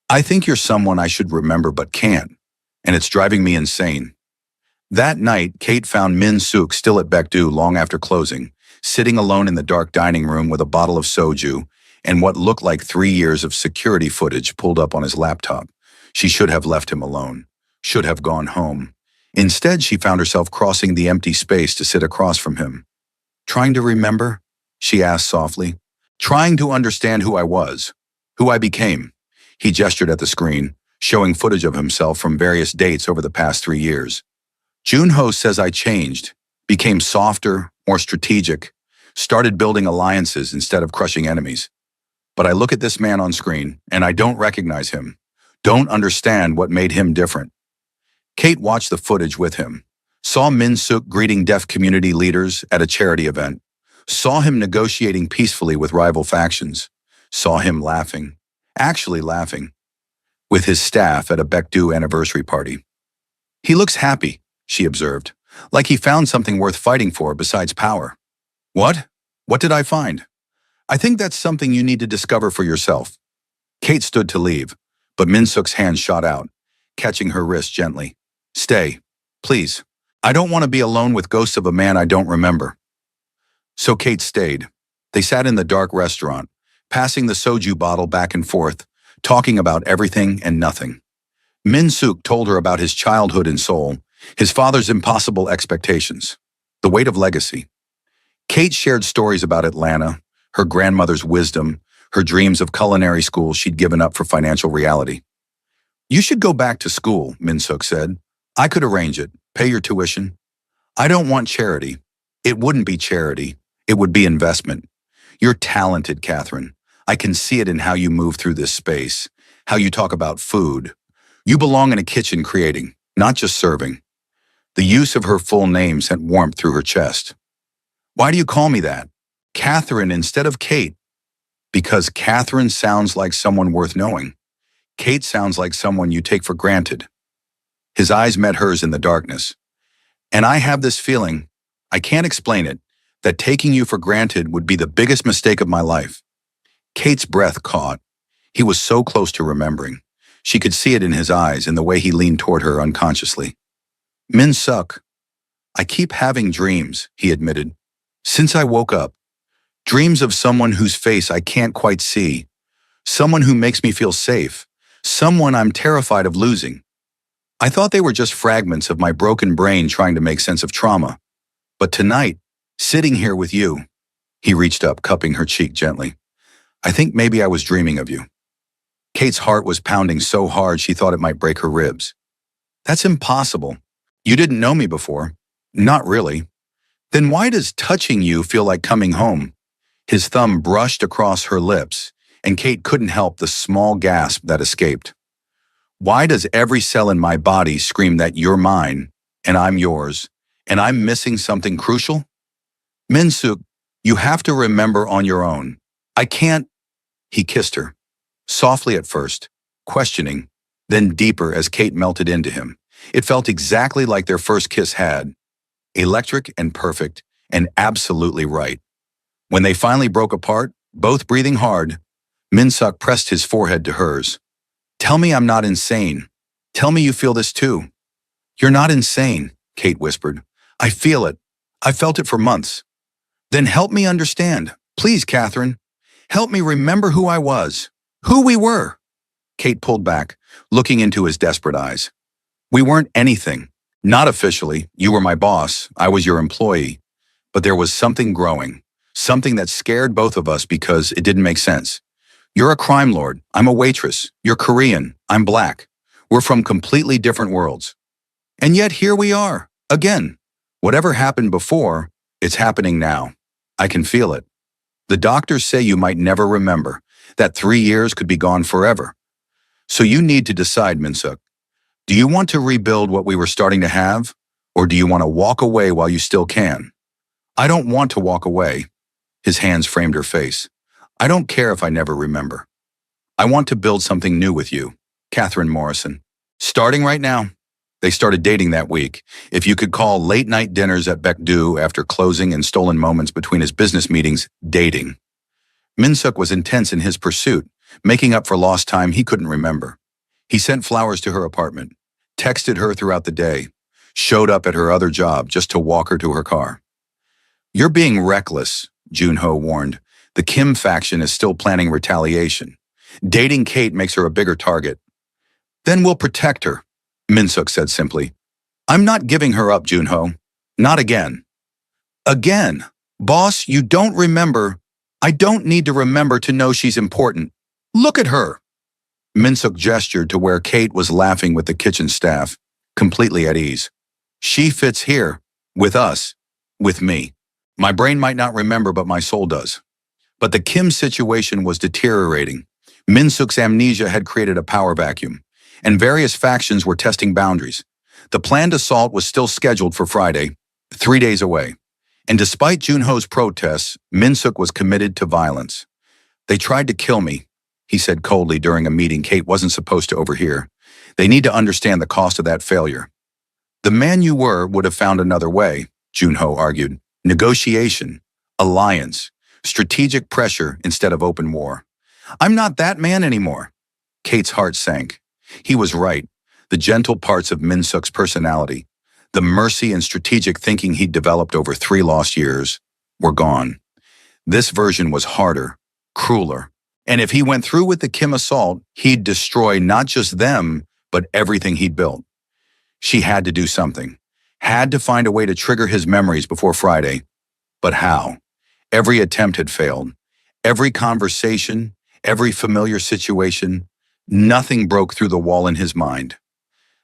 I think you're someone I should remember but can't, and it's driving me insane. That night, Kate found Min-suk still at Baekdu long after closing, sitting alone in the dark dining room with a bottle of soju and what looked like 3 years of security footage pulled up on his laptop. She should have left him alone, should have gone home. Instead, she found herself crossing the empty space to sit across from him. Trying to remember? She asked softly. Trying to understand who I was, who I became. He gestured at the screen, showing footage of himself from various dates over the past 3 years. Junho says I changed, became softer, more strategic, started building alliances instead of crushing enemies. But I look at this man on screen, and I don't recognize him, don't understand what made him different. Kate watched the footage with him, saw Min-suk greeting deaf community leaders at a charity event, saw him negotiating peacefully with rival factions, saw him laughing, actually laughing, with his staff at a Baekdu anniversary party. He looks happy, she observed, like he found something worth fighting for besides power. What? What did I find? I think that's something you need to discover for yourself. Kate stood to leave, but Min-suk's hand shot out, catching her wrist gently. Stay, please. I don't want to be alone with ghosts of a man I don't remember. So Kate stayed. They sat in the dark restaurant, passing the soju bottle back and forth, talking about everything and nothing. Min-suk told her about his childhood in Seoul, his father's impossible expectations, the weight of legacy. Kate shared stories about Atlanta, her grandmother's wisdom, her dreams of culinary school she'd given up for financial reality. You should go back to school, Min-suk said. I could arrange it, pay your tuition. I don't want charity. It wouldn't be charity. It would be investment. You're talented, Catherine. I can see it in how you move through this space, how you talk about food. You belong in a kitchen creating, not just serving. The use of her full name sent warmth through her chest. Why do you call me that? Catherine instead of Kate. Because Catherine sounds like someone worth knowing. Kate sounds like someone you take for granted. His eyes met hers in the darkness. And I have this feeling, I can't explain it, that taking you for granted would be the biggest mistake of my life. Kate's breath caught. He was so close to remembering. She could see it in his eyes, in the way he leaned toward her unconsciously. Min-suk, I keep having dreams, he admitted. Since I woke up. Dreams of someone whose face I can't quite see. Someone who makes me feel safe. Someone I'm terrified of losing. I thought they were just fragments of my broken brain trying to make sense of trauma. But tonight, sitting here with you, he reached up, cupping her cheek gently. I think maybe I was dreaming of you. Kate's heart was pounding so hard she thought it might break her ribs. That's impossible. You didn't know me before. Not really. Then why does touching you feel like coming home? His thumb brushed across her lips, and Kate couldn't help the small gasp that escaped. Why does every cell in my body scream that you're mine, and I'm yours, and I'm missing something crucial? Min-suk, you have to remember on your own. I can't. He kissed her, softly at first, questioning, then deeper as Kate melted into him. It felt exactly like their first kiss had. Electric and perfect, and absolutely right. When they finally broke apart, both breathing hard, Min-suk pressed his forehead to hers. Tell me I'm not insane. Tell me you feel this too. You're not insane, Kate whispered. I feel it. I felt it for months. Then help me understand. Please, Catherine. Help me remember who I was. Who we were. Kate pulled back, looking into his desperate eyes. We weren't anything. Not officially. You were my boss. I was your employee. But there was something growing. Something that scared both of us because it didn't make sense. You're a crime lord. I'm a waitress. You're Korean. I'm black. We're from completely different worlds. And yet here we are, again. Whatever happened before, it's happening now. I can feel it. The doctors say you might never remember, that 3 years could be gone forever. So you need to decide, Min-suk. Do you want to rebuild what we were starting to have, or do you want to walk away while you still can? I don't want to walk away. His hands framed her face. I don't care if I never remember. I want to build something new with you, Catherine Morrison. Starting right now. They started dating that week. If you could call late-night dinners at Baekdu after closing and stolen moments between his business meetings dating. Min-suk was intense in his pursuit, making up for lost time he couldn't remember. He sent flowers to her apartment, texted her throughout the day, showed up at her other job just to walk her to her car. You're being reckless, Junho warned. The Kim faction is still planning retaliation. Dating Kate makes her a bigger target. Then we'll protect her, Min-suk said simply. I'm not giving her up, Junho. Not again. Again? Boss, you don't remember. I don't need to remember to know she's important. Look at her. Min-suk gestured to where Kate was laughing with the kitchen staff, completely at ease. She fits here, with us, with me. My brain might not remember, but my soul does. But the Kim situation was deteriorating. Min-suk's amnesia had created a power vacuum, and various factions were testing boundaries. The planned assault was still scheduled for Friday, 3 days away. And despite Junho's protests, Min-suk was committed to violence. They tried to kill me, he said coldly during a meeting Kate wasn't supposed to overhear. They need to understand the cost of that failure. The man you were would have found another way, Junho argued. Negotiation, alliance, strategic pressure instead of open war. I'm not that man anymore. Kate's heart sank. He was right. The gentle parts of Min-suk's personality, the mercy and strategic thinking he'd developed over 3 lost years, were gone. This version was harder, crueler, And if he went through with the Kim assault, he'd destroy not just them, but everything he'd built. She had to do something. Had to find a way to trigger his memories before Friday. But how? Every attempt had failed. Every conversation, every familiar situation, nothing broke through the wall in his mind.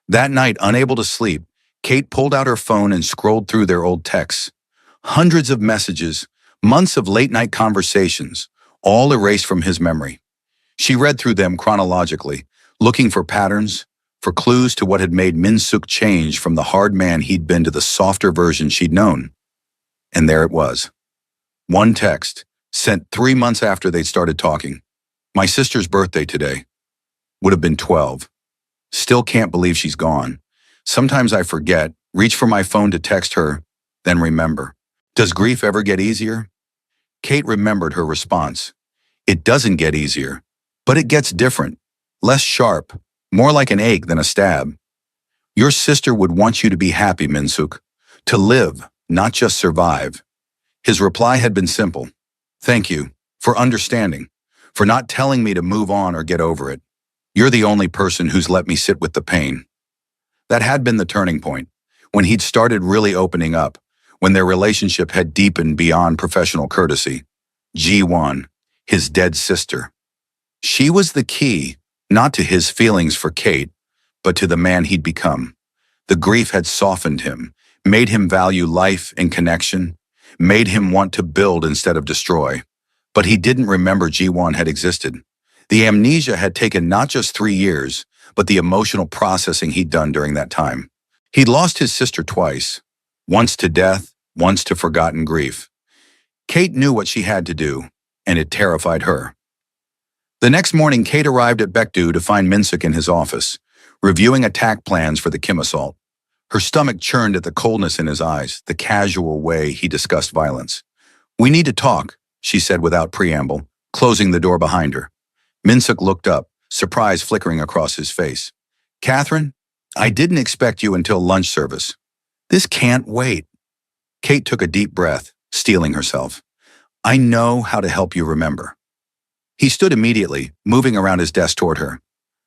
That night, unable to sleep, Kate pulled out her phone and scrolled through their old texts. Hundreds of messages, months of late-night conversations, all erased from his memory. She read through them chronologically, looking for patterns, for clues to what had made Min-suk change from the hard man he'd been to the softer version she'd known. And there it was. One text, sent 3 months after they'd started talking. My sister's birthday today. Would have been 12. Still can't believe she's gone. Sometimes I forget, reach for my phone to text her, then remember. Does grief ever get easier? Kate remembered her response. It doesn't get easier, but it gets different, less sharp, more like an ache than a stab. Your sister would want you to be happy, Min-suk, to live, not just survive. His reply had been simple. Thank you, for understanding, for not telling me to move on or get over it. You're the only person who's let me sit with the pain. That had been the turning point, when he'd started really opening up, when their relationship had deepened beyond professional courtesy. Ji-won, his dead sister. She was the key, not to his feelings for Kate, but to the man he'd become. The grief had softened him, made him value life and connection, made him want to build instead of destroy. But he didn't remember Ji-won had existed. The amnesia had taken not just 3 years, but the emotional processing he'd done during that time. He'd lost his sister twice, once to death, once to forgotten grief. Kate knew what she had to do, and it terrified her. The next morning, Kate arrived at Baekdu to find Min-suk in his office, reviewing attack plans for the Kim assault. Her stomach churned at the coldness in his eyes, the casual way he discussed violence. We need to talk, she said without preamble, closing the door behind her. Min-suk looked up, surprise flickering across his face. Catherine, I didn't expect you until lunch service. This can't wait. Kate took a deep breath, steeling herself. I know how to help you remember. He stood immediately, moving around his desk toward her.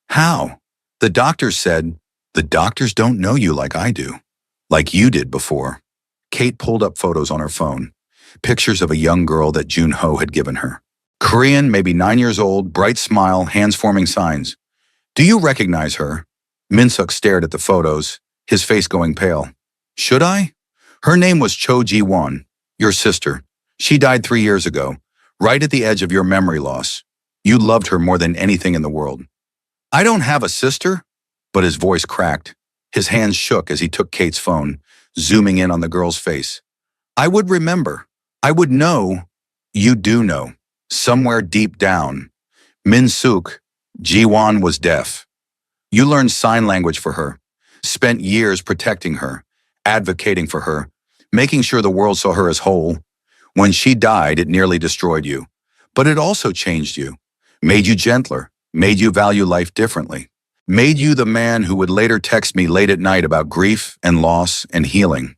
How? The doctors said, the doctors don't know you like I do, like you did before. Kate pulled up photos on her phone, pictures of a young girl that Jun-ho had given her. Korean, maybe 9 years old, bright smile, hands forming signs. Do you recognize her? Min-suk stared at the photos, his face going pale. Should I? Her name was Cho Ji-won, your sister. She died 3 years ago, right at the edge of your memory loss. You loved her more than anything in the world. I don't have a sister? But his voice cracked. His hands shook as he took Kate's phone, zooming in on the girl's face. I would remember. I would know. You do know. Somewhere deep down. Min-suk, Ji-won was deaf. You learned sign language for her, spent years protecting her, advocating for her, making sure the world saw her as whole. When she died, it nearly destroyed you. But it also changed you, made you gentler, made you value life differently, made you the man who would later text me late at night about grief and loss and healing.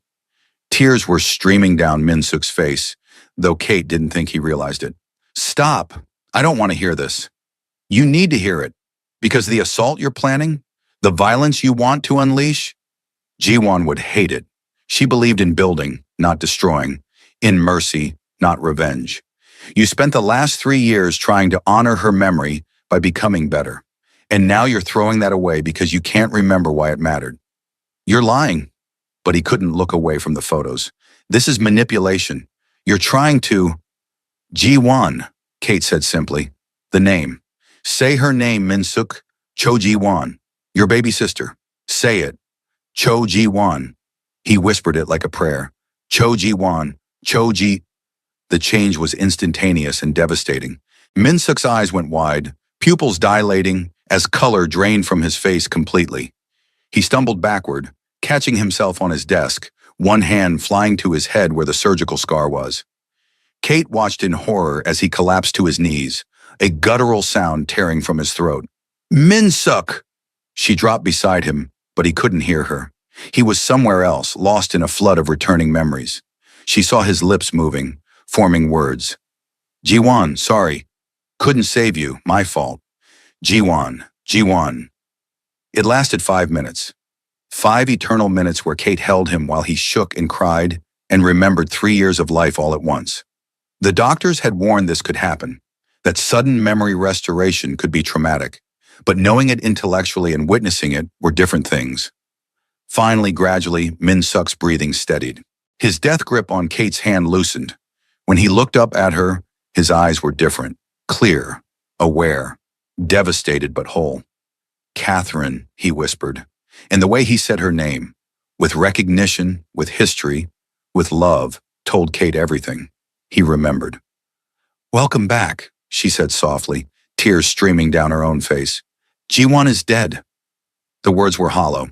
Tears were streaming down Min-suk's face, though Kate didn't think he realized it. Stop. I don't want to hear this. You need to hear it, because the assault you're planning, the violence you want to unleash, Ji-won would hate it. She believed in building, not destroying, in mercy, not revenge. You spent the last 3 years trying to honor her memory by becoming better. And now you're throwing that away because you can't remember why it mattered. You're lying. But he couldn't look away from the photos. This is manipulation. You're trying to... Ji-won, Kate said simply. The name. Say her name, Min-suk. Cho Ji-won. Your baby sister. Say it. Cho Ji-won. He whispered it like a prayer. Cho Ji-won. Cho Ji... The change was instantaneous and devastating. Min-suk's eyes went wide, pupils dilating, as color drained from his face completely. He stumbled backward, catching himself on his desk, one hand flying to his head where the surgical scar was. Kate watched in horror as he collapsed to his knees, a guttural sound tearing from his throat. Min-suk! She dropped beside him, but he couldn't hear her. He was somewhere else, lost in a flood of returning memories. She saw his lips moving, forming words. Ji-won, sorry. Couldn't save you, my fault. Jiwon, Jiwon. It lasted 5 minutes. 5 eternal minutes where Kate held him while he shook and cried and remembered 3 years of life all at once. The doctors had warned this could happen, that sudden memory restoration could be traumatic, but knowing it intellectually and witnessing it were different things. Finally, gradually, Min Suk's breathing steadied. His death grip on Kate's hand loosened. When he looked up at her, his eyes were different, clear, aware, devastated but whole. Catherine, he whispered, and the way he said her name, with recognition, with history, with love, told Kate everything. He remembered. Welcome back, she said softly, tears streaming down her own face. Jiwon is dead. The words were hollow.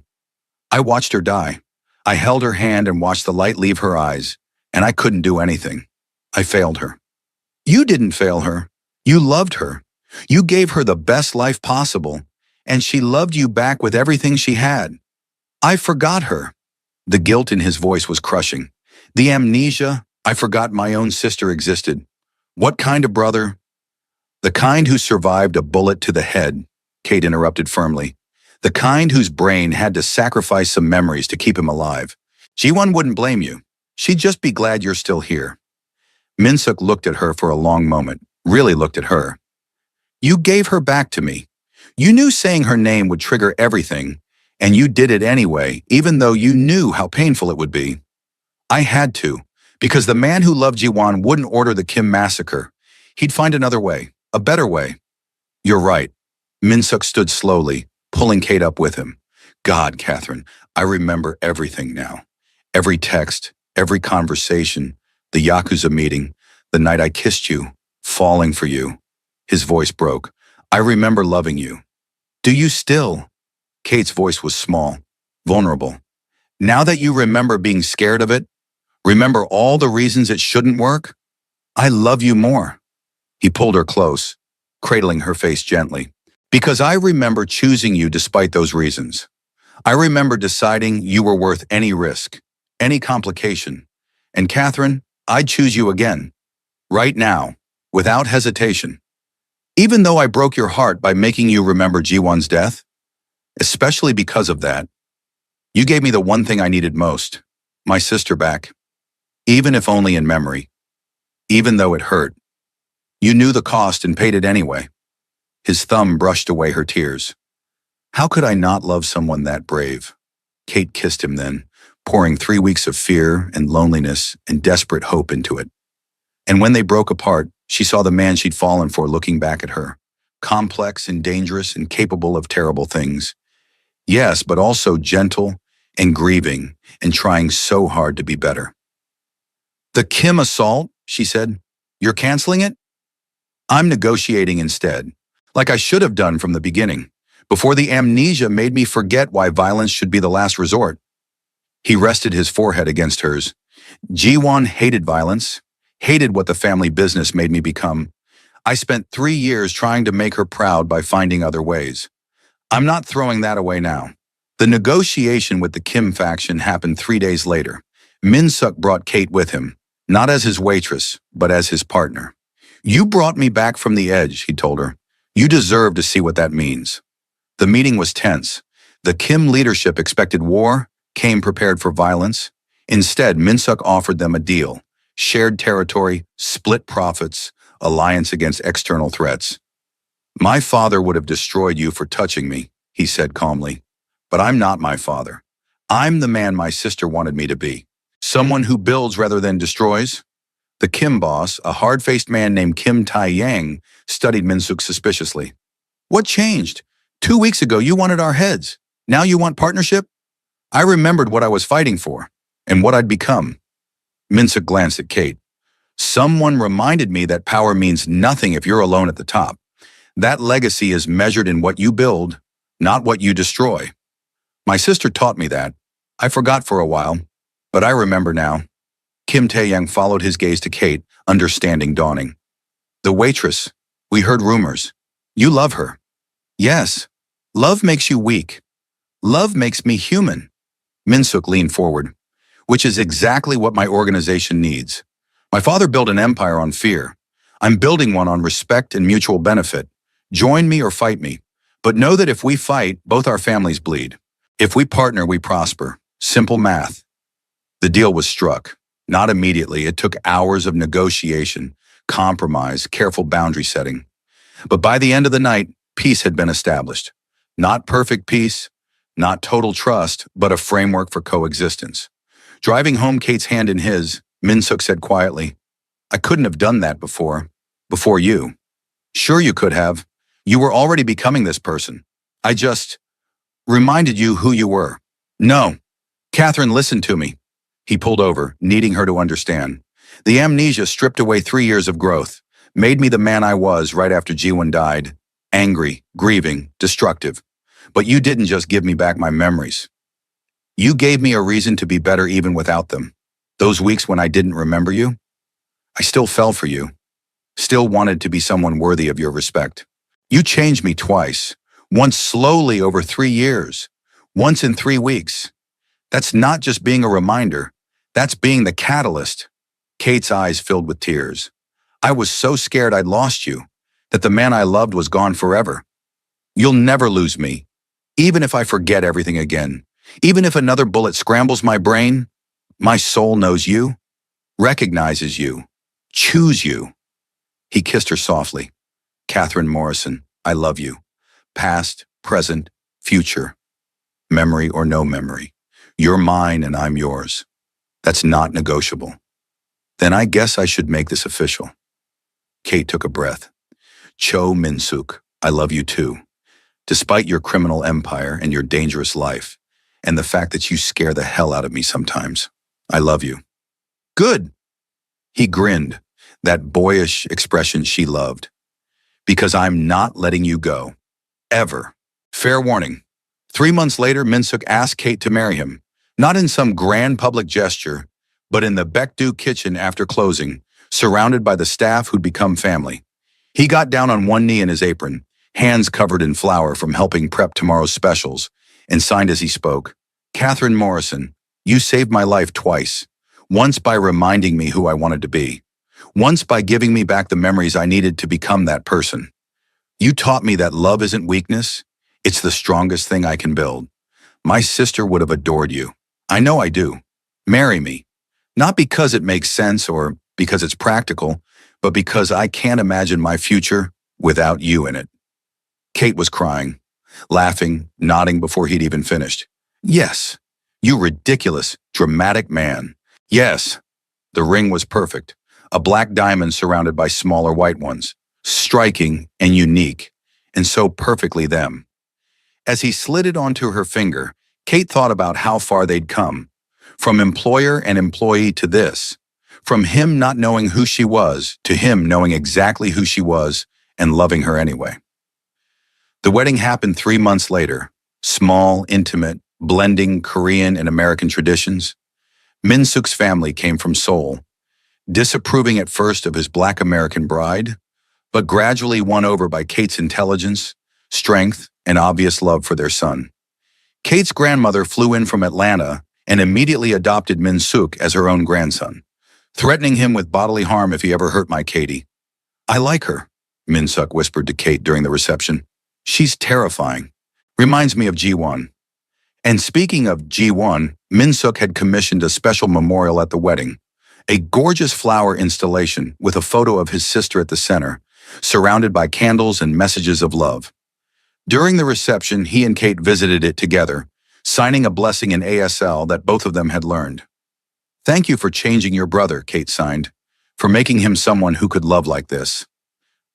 I watched her die. I held her hand and watched the light leave her eyes, and I couldn't do anything. I failed her. You didn't fail her. You loved her. You gave her the best life possible, and she loved you back with everything she had. I forgot her. The guilt in his voice was crushing. The amnesia, I forgot my own sister existed. What kind of brother? The kind who survived a bullet to the head, Kate interrupted firmly. The kind whose brain had to sacrifice some memories to keep him alive. Jiwon wouldn't blame you. She'd just be glad you're still here. Min Suk looked at her for a long moment, really looked at her. You gave her back to me. You knew saying her name would trigger everything, and you did it anyway, even though you knew how painful it would be. I had to, because the man who loved Jiwon wouldn't order the Kim massacre. He'd find another way, a better way. You're right. Min Suk stood slowly, pulling Kate up with him. God, Catherine, I remember everything now. Every text, every conversation, the Yakuza meeting, the night I kissed you, falling for you. His voice broke. I remember loving you. Do you still? Kate's voice was small, vulnerable. Now that you remember being scared of it, remember all the reasons it shouldn't work? I love you more. He pulled her close, cradling her face gently. Because I remember choosing you despite those reasons. I remember deciding you were worth any risk, any complication. And Catherine, I'd choose you again. Right now, without hesitation. Even though I broke your heart by making you remember Jiwon's death, especially because of that, you gave me the one thing I needed most, my sister back. Even if only in memory. Even though it hurt. You knew the cost and paid it anyway. His thumb brushed away her tears. How could I not love someone that brave? Kate kissed him then, pouring 3 weeks of fear and loneliness and desperate hope into it. And when they broke apart, she saw the man she'd fallen for looking back at her, complex and dangerous and capable of terrible things. Yes, but also gentle and grieving and trying so hard to be better. The Kim assault, she said. You're canceling it? I'm negotiating instead. Like I should have done from the beginning, before the amnesia made me forget why violence should be the last resort. He rested his forehead against hers. Jiwon hated violence, hated what the family business made me become. I spent 3 years trying to make her proud by finding other ways. I'm not throwing that away now. The negotiation with the Kim faction happened 3 days later. Min Suk brought Kate with him, not as his waitress, but as his partner. You brought me back from the edge, he told her. You deserve to see what that means. The meeting was tense. The Kim leadership expected war, came prepared for violence. Instead, Min Suk offered them a deal. Shared territory, split profits, alliance against external threats. My father would have destroyed you for touching me, he said calmly. But I'm not my father. I'm the man my sister wanted me to be. Someone who builds rather than destroys. The Kim boss, a hard-faced man named Kim Tae-yang, studied Min Suk suspiciously. What changed? 2 weeks ago you wanted our heads. Now you want partnership? I remembered what I was fighting for, and what I'd become. Min Suk glanced at Kate. Someone reminded me that power means nothing if you're alone at the top. That legacy is measured in what you build, not what you destroy. My sister taught me that. I forgot for a while, but I remember now. Kim Tae-yang followed his gaze to Kate, understanding dawning. The waitress. We heard rumors. You love her. Yes. Love makes you weak. Love makes me human. Min Suk leaned forward. Which is exactly what my organization needs. My father built an empire on fear. I'm building one on respect and mutual benefit. Join me or fight me. But know that if we fight, both our families bleed. If we partner, we prosper. Simple math. The deal was struck. Not immediately. It took hours of negotiation, compromise, careful boundary setting. But by the end of the night, peace had been established. Not perfect peace, not total trust, but a framework for coexistence. Driving home Kate's hand in his, Min-suk said quietly, I couldn't have done that before you. Sure you could have. You were already becoming this person. I just reminded you who you were. No. Catherine, listen to me. He pulled over, needing her to understand. The amnesia stripped away 3 years of growth, made me the man I was right after Jiwon died. Angry, grieving, destructive. But you didn't just give me back my memories. You gave me a reason to be better even without them. Those weeks when I didn't remember you, I still fell for you. Still wanted to be someone worthy of your respect. You changed me twice. Once slowly over 3 years. Once in 3 weeks. That's not just being a reminder. That's being the catalyst. Kate's eyes filled with tears. I was so scared I'd lost you, that the man I loved was gone forever. You'll never lose me. Even if I forget everything again, even if another bullet scrambles my brain, my soul knows you, recognizes you, choose you. He kissed her softly. Catherine Morrison, I love you. Past, present, future. Memory or no memory. You're mine and I'm yours. That's not negotiable. Then I guess I should make this official. Kate took a breath. Cho Min-suk, I love you too. Despite your criminal empire and your dangerous life, and the fact that you scare the hell out of me sometimes, I love you. Good. He grinned, that boyish expression she loved. Because I'm not letting you go. Ever. Fair warning. 3 months later, Min-suk asked Kate to marry him, not in some grand public gesture, but in the Baekdu kitchen after closing, surrounded by the staff who'd become family. He got down on one knee in his apron, hands covered in flour from helping prep tomorrow's specials, and signed as he spoke, Catherine Morrison, you saved my life twice. Once by reminding me who I wanted to be. Once by giving me back the memories I needed to become that person. You taught me that love isn't weakness. It's the strongest thing I can build. My sister would have adored you. I know I do. Marry me. Not because it makes sense or because it's practical, but because I can't imagine my future without you in it. Kate was crying, laughing, nodding before he'd even finished. Yes, you ridiculous, dramatic man. Yes, the ring was perfect. A black diamond surrounded by smaller white ones, striking and unique, and so perfectly them. As he slid it onto her finger, Kate thought about how far they'd come. From employer and employee to this. From him not knowing who she was to him knowing exactly who she was and loving her anyway. The wedding happened 3 months later. Small, intimate, blending Korean and American traditions. Min-suk's family came from Seoul, disapproving at first of his Black American bride, but gradually won over by Kate's intelligence, strength, and obvious love for their son. Kate's grandmother flew in from Atlanta and immediately adopted Min-suk as her own grandson, threatening him with bodily harm if he ever hurt my Katie. I like her, Min-suk whispered to Kate during the reception. She's terrifying. Reminds me of Ji-won. And speaking of Ji-won, Min-suk had commissioned a special memorial at the wedding, a gorgeous flower installation with a photo of his sister at the center, surrounded by candles and messages of love. During the reception, he and Kate visited it together, signing a blessing in ASL that both of them had learned. Thank you for changing your brother, Kate signed, for making him someone who could love like this.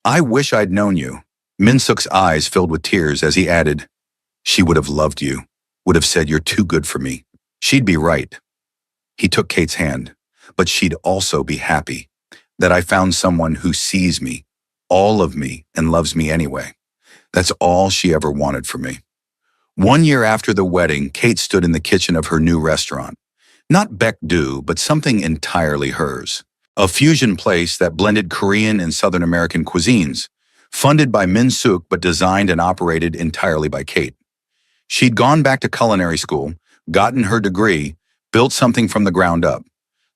I wish I'd known you. Min-suk's eyes filled with tears as he added, she would have loved you, would have said you're too good for me. She'd be right. He took Kate's hand, but she'd also be happy that I found someone who sees me, all of me, and loves me anyway. That's all she ever wanted for me. 1 year after the wedding, Kate stood in the kitchen of her new restaurant. Not Baekdu, but something entirely hers. A fusion place that blended Korean and Southern American cuisines, funded by Min-suk but designed and operated entirely by Kate. She'd gone back to culinary school, gotten her degree, built something from the ground up.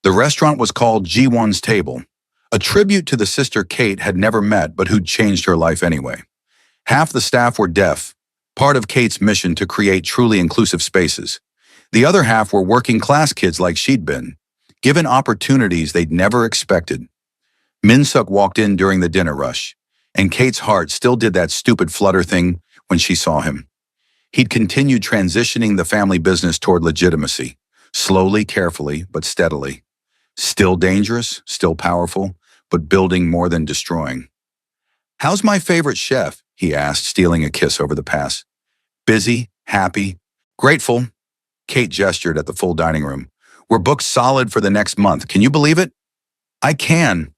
The restaurant was called Ji-won's Table, A tribute to the sister Kate had never met but who'd changed her life anyway. Half the staff were deaf, part of Kate's mission to create truly inclusive spaces. The other half were working class kids like she'd been, given opportunities they'd never expected. Min-suk walked in during the dinner rush, and Kate's heart still did that stupid flutter thing when she saw him. He'd continued transitioning the family business toward legitimacy, slowly, carefully, but steadily. Still dangerous, still powerful, but building more than destroying. "How's my favorite chef?" he asked, stealing a kiss over the pass. "Busy, happy, grateful." Kate gestured at the full dining room. "We're booked solid for the next month. Can you believe it?" "I can."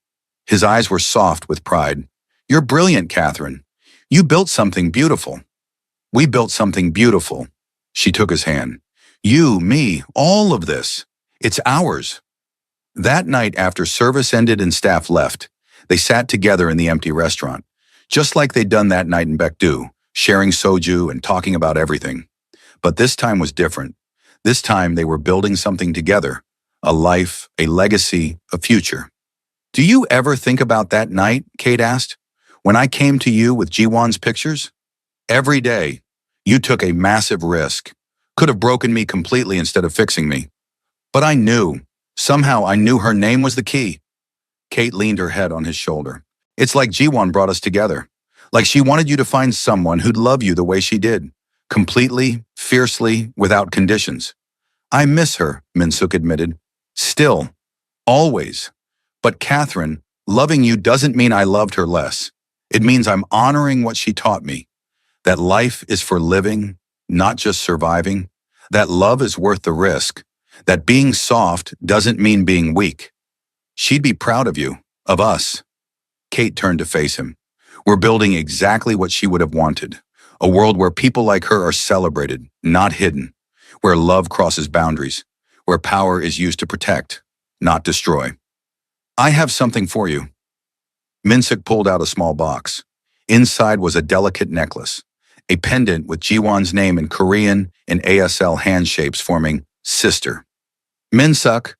His eyes were soft with pride. "You're brilliant, Catherine. You built something beautiful." "We built something beautiful." She took his hand. "You, me, all of this. It's ours." That night, after service ended and staff left, they sat together in the empty restaurant, just like they'd done that night in Baekdu, sharing soju and talking about everything. But this time was different. This time they were building something together, a life, a legacy, a future. "Do you ever think about that night?" Kate asked. "When I came to you with Jiwon's pictures?" "Every day. You took a massive risk. Could have broken me completely instead of fixing me. But I knew. Somehow I knew her name was the key." Kate leaned her head on his shoulder. "It's like Jiwon brought us together. Like she wanted you to find someone who'd love you the way she did. Completely, fiercely, without conditions." "I miss her," Min-suk admitted. "Still. Always. But Catherine, loving you doesn't mean I loved her less. It means I'm honoring what she taught me. That life is for living, not just surviving. That love is worth the risk. That being soft doesn't mean being weak. She'd be proud of you, of us." Kate turned to face him. "We're building exactly what she would have wanted. A world where people like her are celebrated, not hidden. Where love crosses boundaries. Where power is used to protect, not destroy." "I have something for you." Min-suk pulled out a small box. Inside was a delicate necklace, a pendant with Jiwon's name in Korean and ASL hand shapes forming sister. "Min-suk,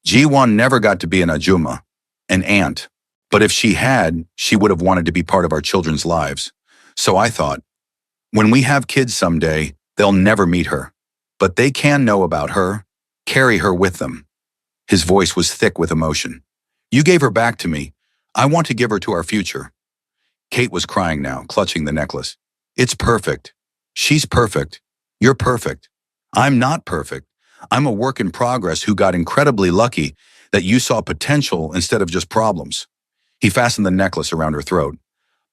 Jiwon never got to be an ajumma, an aunt. But if she had, she would have wanted to be part of our children's lives. So I thought, when we have kids someday, they'll never meet her. But they can know about her, carry her with them." His voice was thick with emotion. "You gave her back to me. I want to give her to our future." Kate was crying now, clutching the necklace. "It's perfect. She's perfect. You're perfect. I'm not perfect. I'm a work in progress who got incredibly lucky that you saw potential instead of just problems." He fastened the necklace around her throat.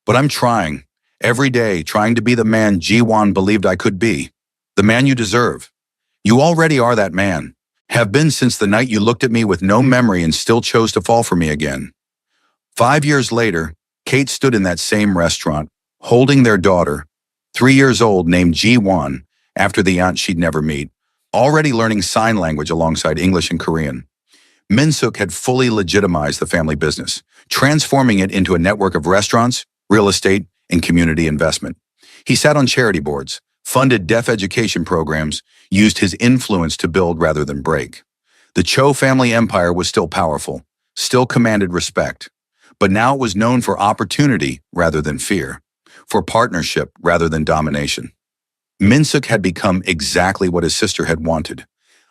"But I'm trying, every day, trying to be the man Jiwon believed I could be. The man you deserve. You already are that man. Have been since the night you looked at me with no memory and still chose to fall for me again." 5 years later, Kate stood in that same restaurant, holding their daughter, 3 years old, named Ji-won, after the aunt she'd never meet, already learning sign language alongside English and Korean. Min-suk had fully legitimized the family business, transforming it into a network of restaurants, real estate, and community investment. He sat on charity boards, funded deaf education programs, used his influence to build rather than break. The Cho family empire was still powerful, still commanded respect, but now it was known for opportunity rather than fear, for partnership rather than domination. Min-suk had become exactly what his sister had wanted,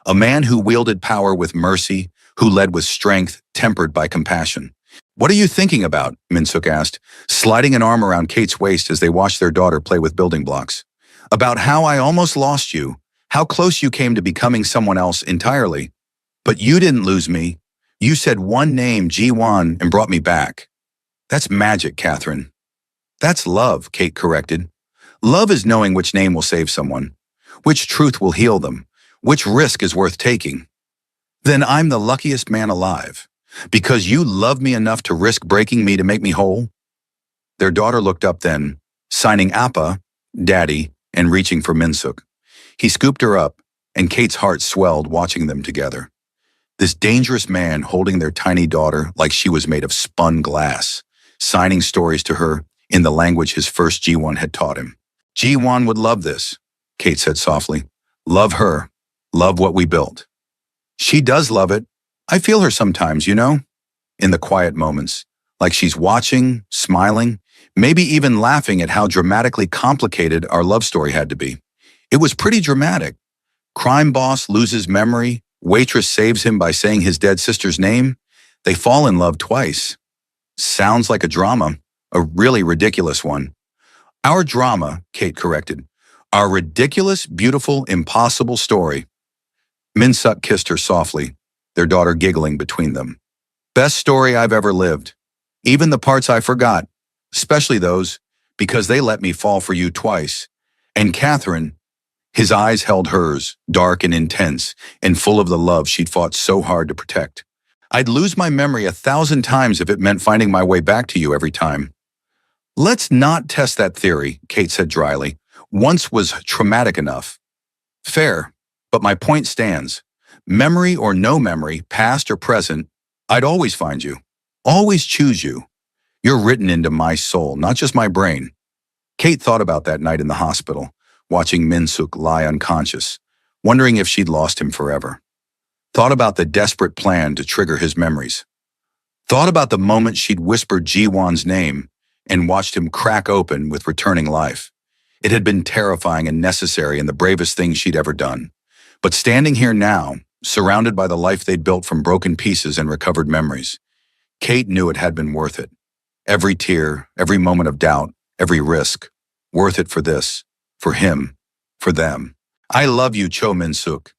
a man who wielded power with mercy, who led with strength, tempered by compassion. "What are you thinking about?" Min-suk asked, sliding an arm around Kate's waist as they watched their daughter play with building blocks. "About how I almost lost you, how close you came to becoming someone else entirely. But you didn't lose me. You said one name, Ji-won, and brought me back." "That's magic, Catherine." "That's love," Kate corrected. "Love is knowing which name will save someone, which truth will heal them, which risk is worth taking." "Then I'm the luckiest man alive, because you love me enough to risk breaking me to make me whole." Their daughter looked up then, signing Appa, Daddy, and reaching for Min-suk. He scooped her up, and Kate's heart swelled watching them together. This dangerous man holding their tiny daughter like she was made of spun glass, signing stories to her in the language his first Ji-won had taught him. "Ji-won would love this," Kate said softly. "Love her. Love what we built." "She does love it. I feel her sometimes, you know." in the quiet moments, like she's watching, smiling, maybe even laughing at how dramatically complicated our love story had to be. It was pretty dramatic. Crime boss loses memory, waitress saves him by saying his dead sister's name. They fall in love twice. Sounds like a drama, a really ridiculous one. Our drama, Kate corrected. Our ridiculous, beautiful, impossible story. Min-suk kissed her softly, their daughter giggling between them. Best story I've ever lived. Even the parts I forgot, especially those, because they let me fall for you twice. And Catherine, his eyes held hers, dark and intense, and full of the love she'd fought so hard to protect. I'd lose my memory 1,000 times if it meant finding my way back to you every time. Let's not test that theory, Kate said dryly. Once was traumatic enough. Fair, but my point stands. Memory or no memory, past or present, I'd always find you. Always choose you. You're written into my soul, not just my brain. Kate thought about that night in the hospital, watching Min-suk lie unconscious, wondering if she'd lost him forever. Thought about the desperate plan to trigger his memories. Thought about the moment she'd whispered Ji-won's name and watched him crack open with returning life. It had been terrifying and necessary and the bravest thing she'd ever done. But standing here now, surrounded by the life they'd built from broken pieces and recovered memories, Kate knew it had been worth it. Every tear, every moment of doubt, every risk. Worth it for this, for him, for them. I love you, Cho Min-suk.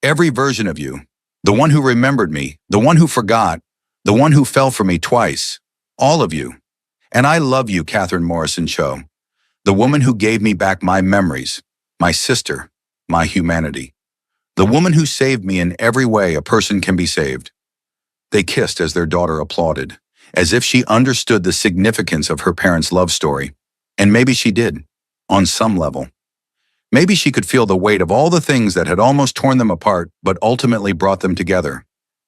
Every version of you. The one who remembered me, the one who forgot, the one who fell for me twice. All of you. And I love you, Catherine Morrison Cho. The woman who gave me back my memories, my sister, my humanity. The woman who saved me in every way a person can be saved. They kissed as their daughter applauded, as if she understood the significance of her parents' love story. And maybe she did, on some level. Maybe she could feel the weight of all the things that had almost torn them apart but ultimately brought them together.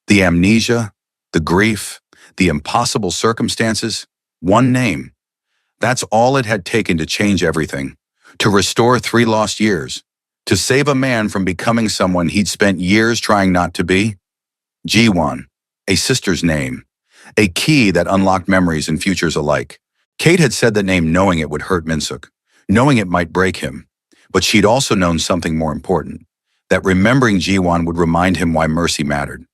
The amnesia, the grief, the impossible circumstances, one name. That's all it had taken to change everything, to restore 3 lost years, to save a man from becoming someone he'd spent years trying not to be. Ji-won, a sister's name, a key that unlocked memories and futures alike. Kate had said the name knowing it would hurt Min-suk, knowing it might break him. But she'd also known something more important, that remembering Ji-won would remind him why mercy mattered,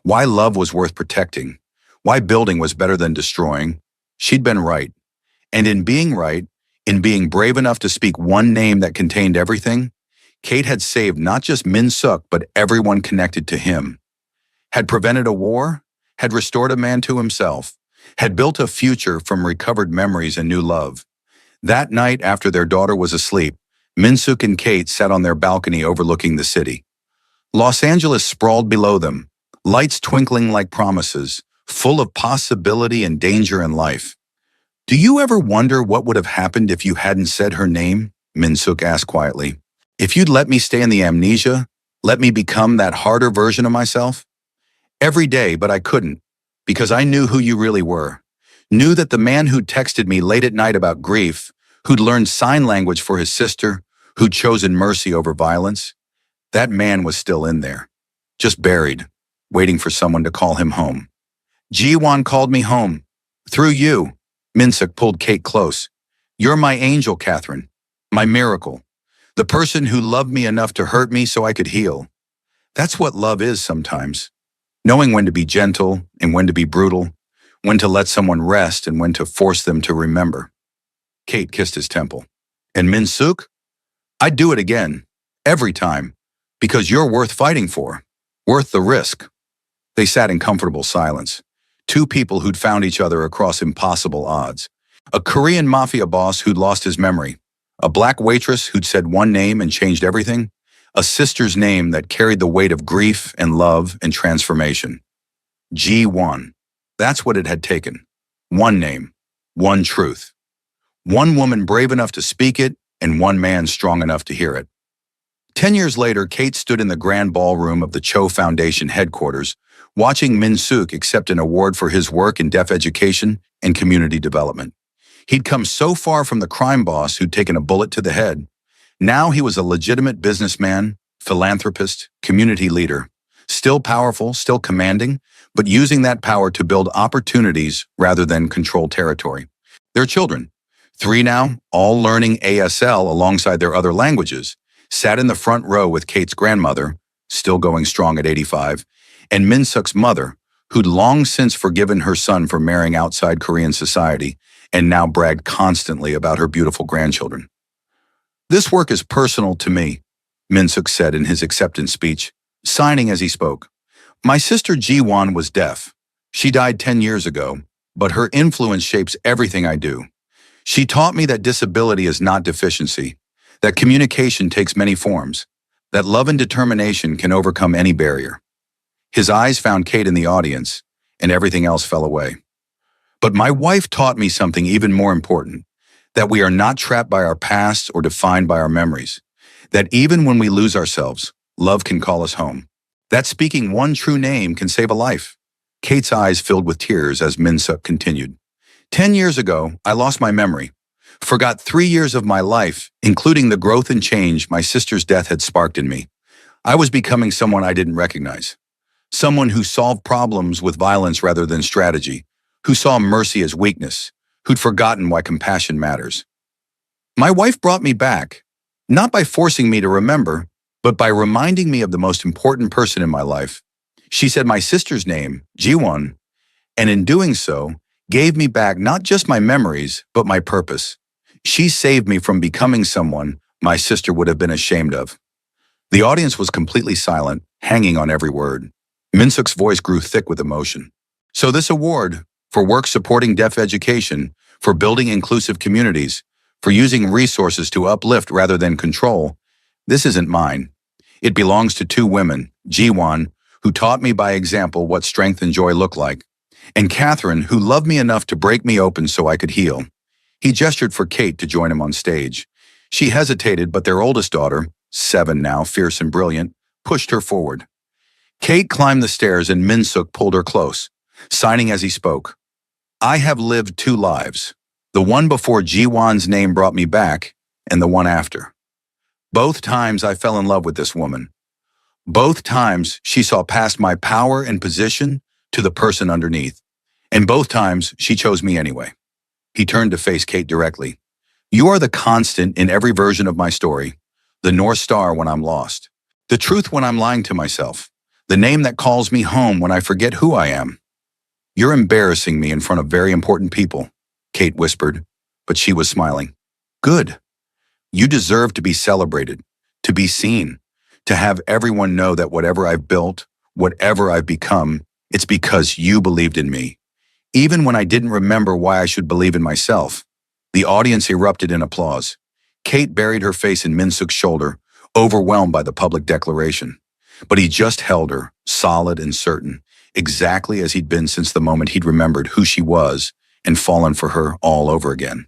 why love was worth protecting, why building was better than destroying. She'd been right. And in being right, in being brave enough to speak one name that contained everything, Kate had saved not just Min-suk, but everyone connected to him. Had prevented a war, had restored a man to himself, had built a future from recovered memories and new love. That night, after their daughter was asleep, Min-suk and Kate sat on their balcony overlooking the city. Los Angeles sprawled below them, lights twinkling like promises, full of possibility and danger in life. Do you ever wonder what would have happened if you hadn't said her name? Min-suk asked quietly. If you'd let me stay in the amnesia, let me become that harder version of myself? Every day, but I couldn't, because I knew who you really were. Knew that the man who'd texted me late at night about grief, who'd learned sign language for his sister, who'd chosen mercy over violence, that man was still in there, just buried, waiting for someone to call him home. Ji-won called me home. Through you. Min-suk pulled Kate close. You're my angel, Catherine. My miracle. The person who loved me enough to hurt me so I could heal. That's what love is sometimes. Knowing when to be gentle and when to be brutal, when to let someone rest and when to force them to remember. Kate kissed his temple. And Min-suk? I'd do it again. Every time. Because you're worth fighting for. Worth the risk. They sat in comfortable silence. Two people who'd found each other across impossible odds. A Korean Mafia boss who'd lost his memory. A black waitress who'd said one name and changed everything. A sister's name that carried the weight of grief and love and transformation. Ji-won. That's what it had taken. One name. One truth. One woman brave enough to speak it and one man strong enough to hear it. 10 years later, Kate stood in the grand ballroom of the Cho Foundation headquarters, watching Min-suk accept an award for his work in deaf education and community development. He'd come so far from the crime boss who'd taken a bullet to the head. Now he was a legitimate businessman, philanthropist, community leader. Still powerful, still commanding, but using that power to build opportunities rather than control territory. Their children, 3 now, all learning ASL alongside their other languages, sat in the front row with Kate's grandmother, still going strong at 85, and Min-suk's mother, who'd long since forgiven her son for marrying outside Korean society and now bragged constantly about her beautiful grandchildren. "This work is personal to me," Min-suk said in his acceptance speech, signing as he spoke. "My sister Ji-won was deaf. She died 10 years ago, but her influence shapes everything I do. She taught me that disability is not deficiency, that communication takes many forms, that love and determination can overcome any barrier." His eyes found Kate in the audience, and everything else fell away. "But my wife taught me something even more important, that we are not trapped by our past or defined by our memories, that even when we lose ourselves, love can call us home, that speaking one true name can save a life." Kate's eyes filled with tears as Min-suk continued. "10 years ago, I lost my memory, forgot 3 years of my life, including the growth and change my sister's death had sparked in me. I was becoming someone I didn't recognize. Someone who solved problems with violence rather than strategy, who saw mercy as weakness, who'd forgotten why compassion matters. My wife brought me back, not by forcing me to remember, but by reminding me of the most important person in my life. She said my sister's name, Ji-won, and in doing so, gave me back not just my memories, but my purpose. She saved me from becoming someone my sister would have been ashamed of." The audience was completely silent, hanging on every word. Min-suk's voice grew thick with emotion. "So this award, for work supporting deaf education, for building inclusive communities, for using resources to uplift rather than control, this isn't mine. It belongs to 2 women, Ji-won, who taught me by example what strength and joy look like, and Catherine, who loved me enough to break me open so I could heal." He gestured for Kate to join him on stage. She hesitated, but their oldest daughter, 7 now, fierce and brilliant, pushed her forward. Kate climbed the stairs and Min-suk pulled her close, signing as he spoke. "I have lived 2 lives, the one before Ji-won's name brought me back, and the one after. Both times I fell in love with this woman. Both times she saw past my power and position to the person underneath, and both times she chose me anyway." He turned to face Kate directly. "You are the constant in every version of my story, the North Star when I'm lost, the truth when I'm lying to myself, the name that calls me home when I forget who I am." "You're embarrassing me in front of very important people," Kate whispered, but she was smiling. "Good. You deserve to be celebrated, to be seen, to have everyone know that whatever I've built, whatever I've become, it's because you believed in me. Even when I didn't remember why I should believe in myself." The audience erupted in applause. Kate buried her face in Min-suk's shoulder, overwhelmed by the public declaration. But he just held her, solid and certain, exactly as he'd been since the moment he'd remembered who she was and fallen for her all over again.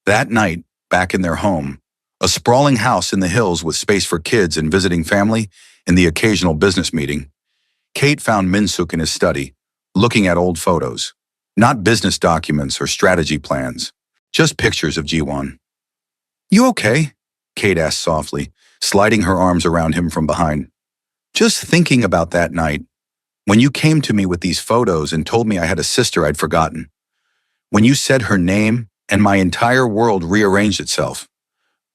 That night, back in their home, a sprawling house in the hills with space for kids and visiting family and the occasional business meeting, Kate found Min-suk in his study, looking at old photos, not business documents or strategy plans, just pictures of Ji-won. "You okay?" Kate asked softly, sliding her arms around him from behind. "Just thinking about that night, when you came to me with these photos and told me I had a sister I'd forgotten. When you said her name and my entire world rearranged itself.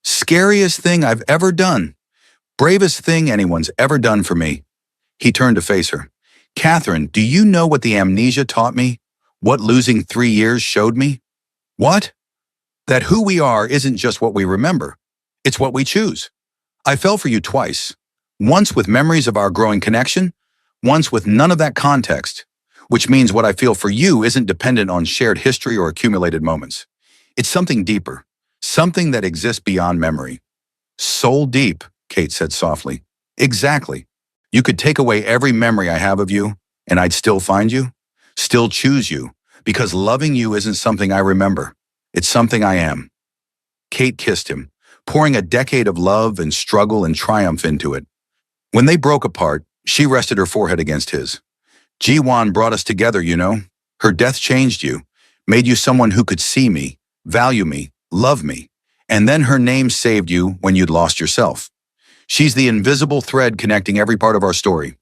Scariest thing I've ever done. Bravest thing anyone's ever done for me." He turned to face her. "Catherine, do you know what the amnesia taught me? What losing 3 years showed me?" "What?" "That who we are isn't just what we remember. It's what we choose. I fell for you twice. Once with memories of our growing connection, once with none of that context, which means what I feel for you isn't dependent on shared history or accumulated moments. It's something deeper, something that exists beyond memory." "Soul deep," Kate said softly. "Exactly. You could take away every memory I have of you, and I'd still find you, still choose you, because loving you isn't something I remember. It's something I am." Kate kissed him, pouring a decade of love and struggle and triumph into it. When they broke apart, she rested her forehead against his. "Ji-won brought us together, you know. Her death changed you, made you someone who could see me, value me, love me. And then her name saved you when you'd lost yourself. She's the invisible thread connecting every part of our story."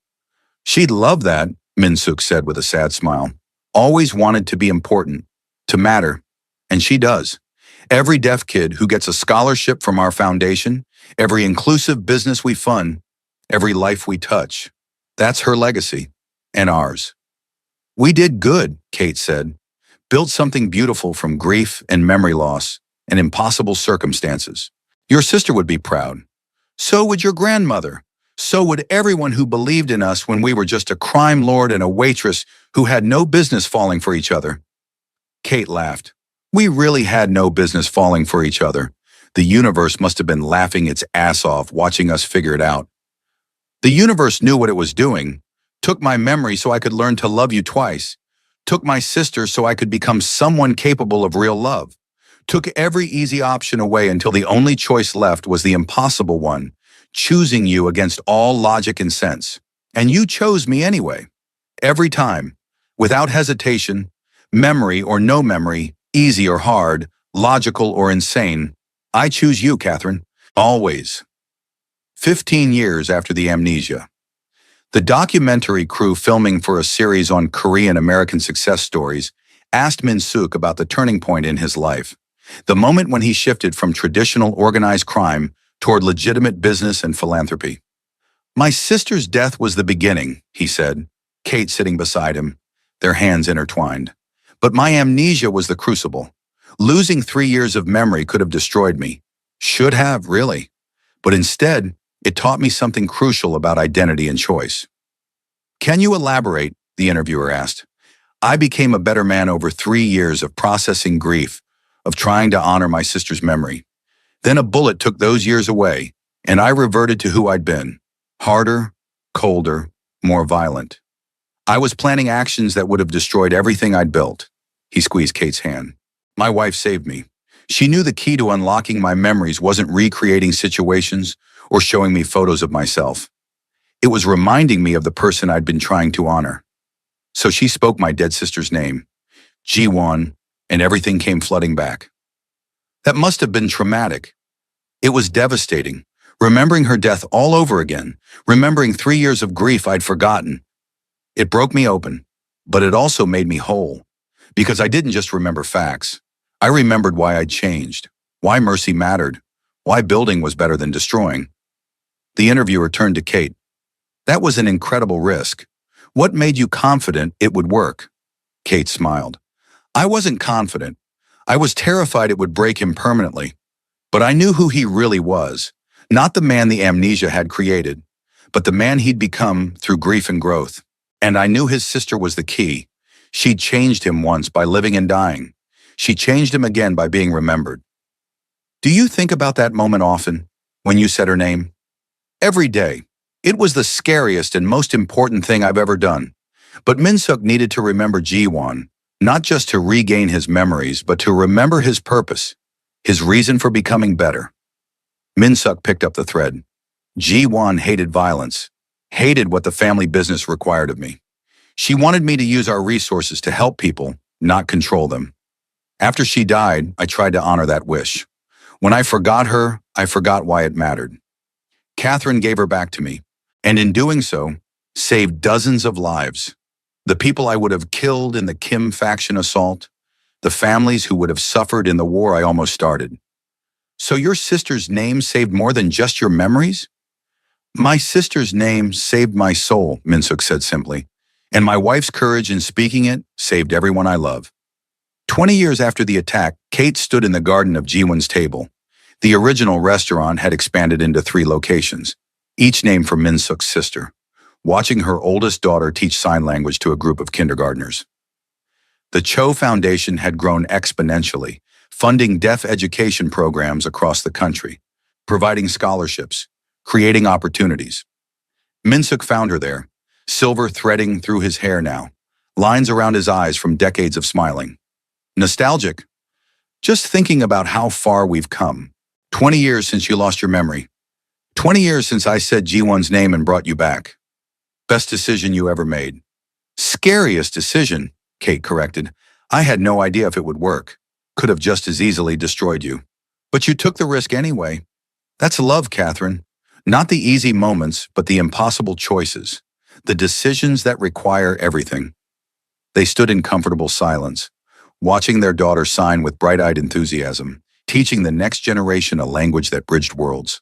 "She'd love that," Min-suk said with a sad smile. Always wanted to be important, to matter, and she does. Every deaf kid who gets a scholarship from our foundation, every inclusive business we fund, every life we touch. That's her legacy, and ours. We did good, Kate said. Built something beautiful from grief and memory loss and impossible circumstances. Your sister would be proud. So would your grandmother. So would everyone who believed in us when we were just a crime lord and a waitress who had no business falling for each other. Kate laughed. We really had no business falling for each other. The universe must have been laughing its ass off watching us figure it out. The universe knew what it was doing, took my memory so I could learn to love you twice, took my sister so I could become someone capable of real love, took every easy option away until the only choice left was the impossible one, choosing you against all logic and sense. And you chose me anyway. Every time, without hesitation, memory or no memory, easy or hard, logical or insane, I choose you, Catherine, always. 15 years after the amnesia. The documentary crew filming for a series on Korean American success stories asked Min-suk about the turning point in his life, the moment when he shifted from traditional organized crime toward legitimate business and philanthropy. My sister's death was the beginning, he said, Kate sitting beside him, their hands intertwined. But my amnesia was the crucible. Losing 3 years of memory could have destroyed me. Should have, really. But instead, it taught me something crucial about identity and choice. Can you elaborate? The interviewer asked. I became a better man over 3 years of processing grief, of trying to honor my sister's memory. Then a bullet took those years away, and I reverted to who I'd been. Harder, colder, more violent. I was planning actions that would have destroyed everything I'd built. He squeezed Kate's hand. My wife saved me. She knew the key to unlocking my memories wasn't recreating situations or showing me photos of myself. It was reminding me of the person I'd been trying to honor. So she spoke my dead sister's name, Ji-won, and everything came flooding back. That must have been traumatic. It was devastating, remembering her death all over again, remembering 3 years of grief I'd forgotten. It broke me open, but it also made me whole, because I didn't just remember facts. I remembered why I'd changed, why mercy mattered, why building was better than destroying. The interviewer turned to Kate. That was an incredible risk. What made you confident it would work? Kate smiled. I wasn't confident. I was terrified it would break him permanently. But I knew who he really was, not the man the amnesia had created, but the man he'd become through grief and growth. And I knew his sister was the key. She'd changed him once by living and dying. She changed him again by being remembered. Do you think about that moment often, when you said her name? Every day. It was the scariest and most important thing I've ever done. But Min-suk needed to remember Ji-won, not just to regain his memories, but to remember his purpose, his reason for becoming better. Min-suk picked up the thread. Ji-won hated violence, hated what the family business required of me. She wanted me to use our resources to help people, not control them. After she died, I tried to honor that wish. When I forgot her, I forgot why it mattered. Catherine gave her back to me, and in doing so, saved dozens of lives. The people I would have killed in the Kim faction assault, the families who would have suffered in the war I almost started. So your sister's name saved more than just your memories? My sister's name saved my soul, Min-suk said simply, and my wife's courage in speaking it saved everyone I love. 20 years after the attack, Kate stood in the garden of Ji-won's table. The original restaurant had expanded into 3 locations, each named for Min-suk's sister, watching her oldest daughter teach sign language to a group of kindergartners. The Cho Foundation had grown exponentially, funding deaf education programs across the country, providing scholarships, creating opportunities. Min-suk found her there, silver threading through his hair now, lines around his eyes from decades of smiling. Nostalgic? Just thinking about how far we've come. 20 years since you lost your memory. 20 years since I said Ji-won's name and brought you back. Best decision you ever made. Scariest decision, Kate corrected. I had no idea if it would work. Could have just as easily destroyed you. But you took the risk anyway. That's love, Catherine. Not the easy moments, but the impossible choices. The decisions that require everything. They stood in comfortable silence, watching their daughter sign with bright-eyed enthusiasm, teaching the next generation a language that bridged worlds.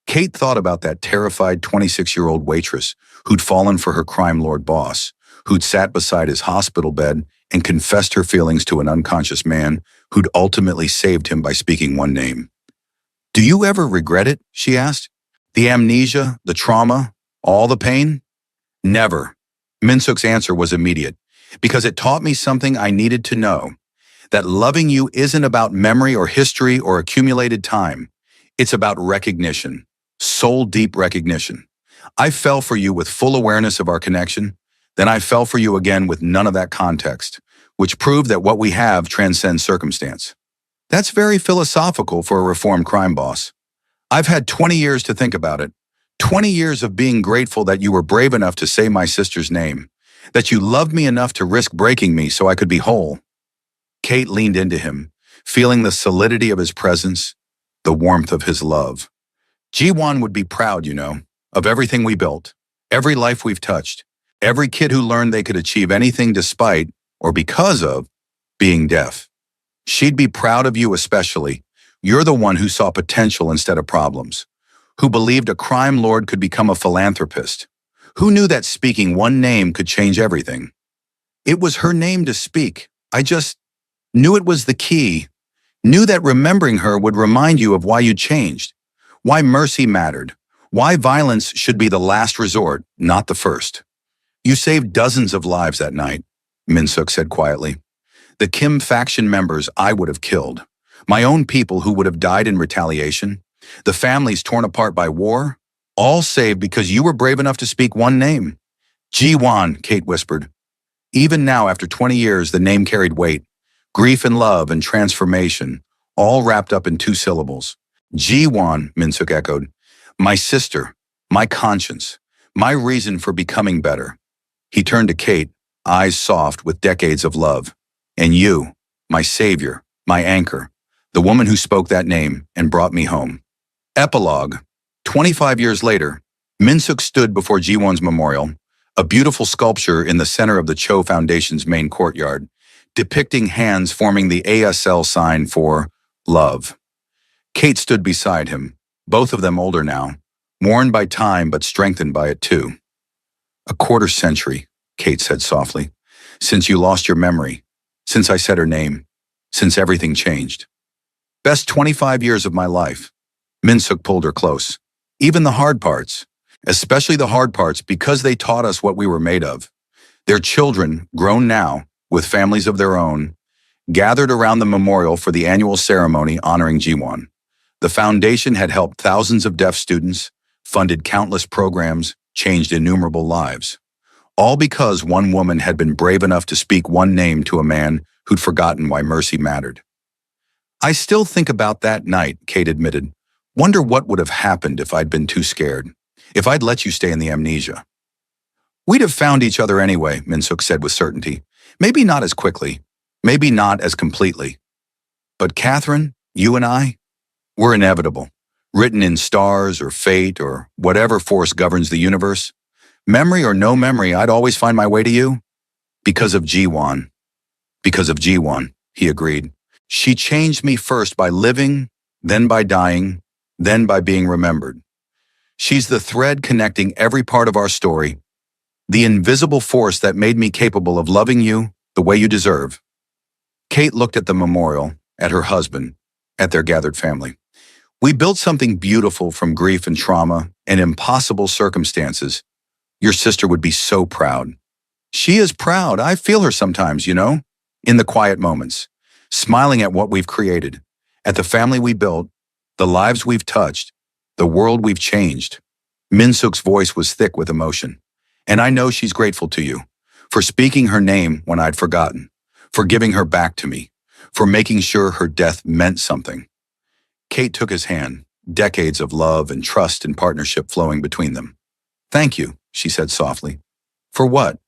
Kate thought about that terrified 26-year-old waitress who'd fallen for her crime lord boss, who'd sat beside his hospital bed and confessed her feelings to an unconscious man who'd ultimately saved him by speaking one name. "Do you ever regret it?" she asked. "The amnesia, the trauma, all the pain?" "Never." Minsuk's answer was immediate, "because it taught me something I needed to know, that loving you isn't about memory or history or accumulated time. It's about recognition, soul-deep recognition. I fell for you with full awareness of our connection, then I fell for you again with none of that context, which proved that what we have transcends circumstance." That's very philosophical for a reformed crime boss. "I've had 20 years to think about it. 20 years of being grateful that you were brave enough to say my sister's name, that you loved me enough to risk breaking me so I could be whole." Kate leaned into him, feeling the solidity of his presence, the warmth of his love. "Jiwon would be proud, of everything we built, every life we've touched, every kid who learned they could achieve anything despite, or because of, being deaf. She'd be proud of you especially. You're the one who saw potential instead of problems, who believed a crime lord could become a philanthropist, who knew that speaking one name could change everything. It was her name to speak. I just knew it was the key, knew that remembering her would remind you of why you changed, why mercy mattered, why violence should be the last resort, not the first. You saved dozens of lives that night," Minsuk said quietly. "The Kim faction members I would have killed, my own people who would have died in retaliation, the families torn apart by war, all saved because you were brave enough to speak one name." "Jiwon," Kate whispered. Even now, after 20 years, the name carried weight. Grief and love and transformation, all wrapped up in 2 syllables. "Jiwon," Minsuk echoed. "My sister, my conscience, my reason for becoming better." He turned to Kate, eyes soft with decades of love. "And you, my savior, my anchor, the woman who spoke that name and brought me home." Epilogue. 25 years later, Minsuk stood before Jiwon's memorial, a beautiful sculpture in the center of the Cho Foundation's main courtyard, depicting hands forming the ASL sign for love. Kate stood beside him, both of them older now, worn by time but strengthened by it too. "A quarter century," Kate said softly, "since you lost your memory, since I said her name, since everything changed. Best 25 years of my life." Minsuk pulled her close. "Even the hard parts, especially the hard parts because they taught us what we were made of." Their children, grown now, with families of their own, gathered around the memorial for the annual ceremony honoring Jiwon. The foundation had helped thousands of deaf students, funded countless programs, changed innumerable lives. All because one woman had been brave enough to speak one name to a man who'd forgotten why mercy mattered. "I still think about that night," Kate admitted. "Wonder what would have happened if I'd been too scared, if I'd let you stay in the amnesia." "We'd have found each other anyway," Minsuk said with certainty. "Maybe not as quickly, maybe not as completely. But Catherine, you and I, we're inevitable, written in stars or fate or whatever force governs the universe. Memory or no memory, I'd always find my way to you. Because of Jiwon." "Because of Jiwon," he agreed. "She changed me first by living, then by dying, then by being remembered. She's the thread connecting every part of our story, the invisible force that made me capable of loving you the way you deserve." Kate looked at the memorial, at her husband, at their gathered family. "We built something beautiful from grief and trauma and impossible circumstances. Your sister would be so proud." "She is proud. I feel her sometimes, in the quiet moments, smiling at what we've created, at the family we built, the lives we've touched, the world we've changed." Minsuk's voice was thick with emotion. "And I know she's grateful to you, for speaking her name when I'd forgotten, for giving her back to me, for making sure her death meant something." Kate took his hand, decades of love and trust and partnership flowing between them. "Thank you," she said softly. "For what?"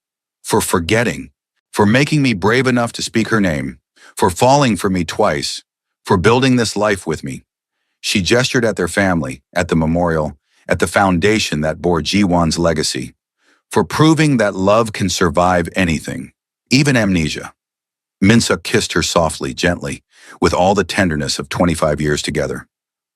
"For forgetting, for making me brave enough to speak her name, for falling for me twice, for building this life with me." She gestured at their family, at the memorial, at the foundation that bore Jiwon's legacy. for proving that love can survive anything, even amnesia. Minsa kissed her softly, gently, with all the tenderness of 25 years together.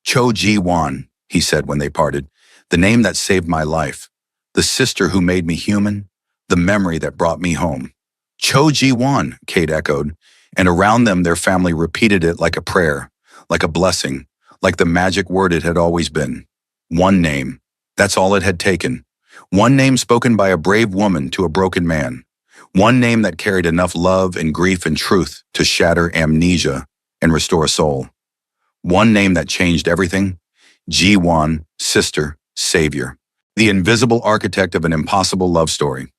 Cho Ji-won, he said when they parted, the name that saved my life, the sister who made me human, the memory that brought me home. Cho Ji-won, Kate echoed, and around them their family repeated it like a prayer, like a blessing, like the magic word it had always been. One name. That's all it had taken. One name spoken by a brave woman to a broken man. One name that carried enough love and grief and truth to shatter amnesia and restore a soul. One name that changed everything. Ji-won, sister, savior. The invisible architect of an impossible love story.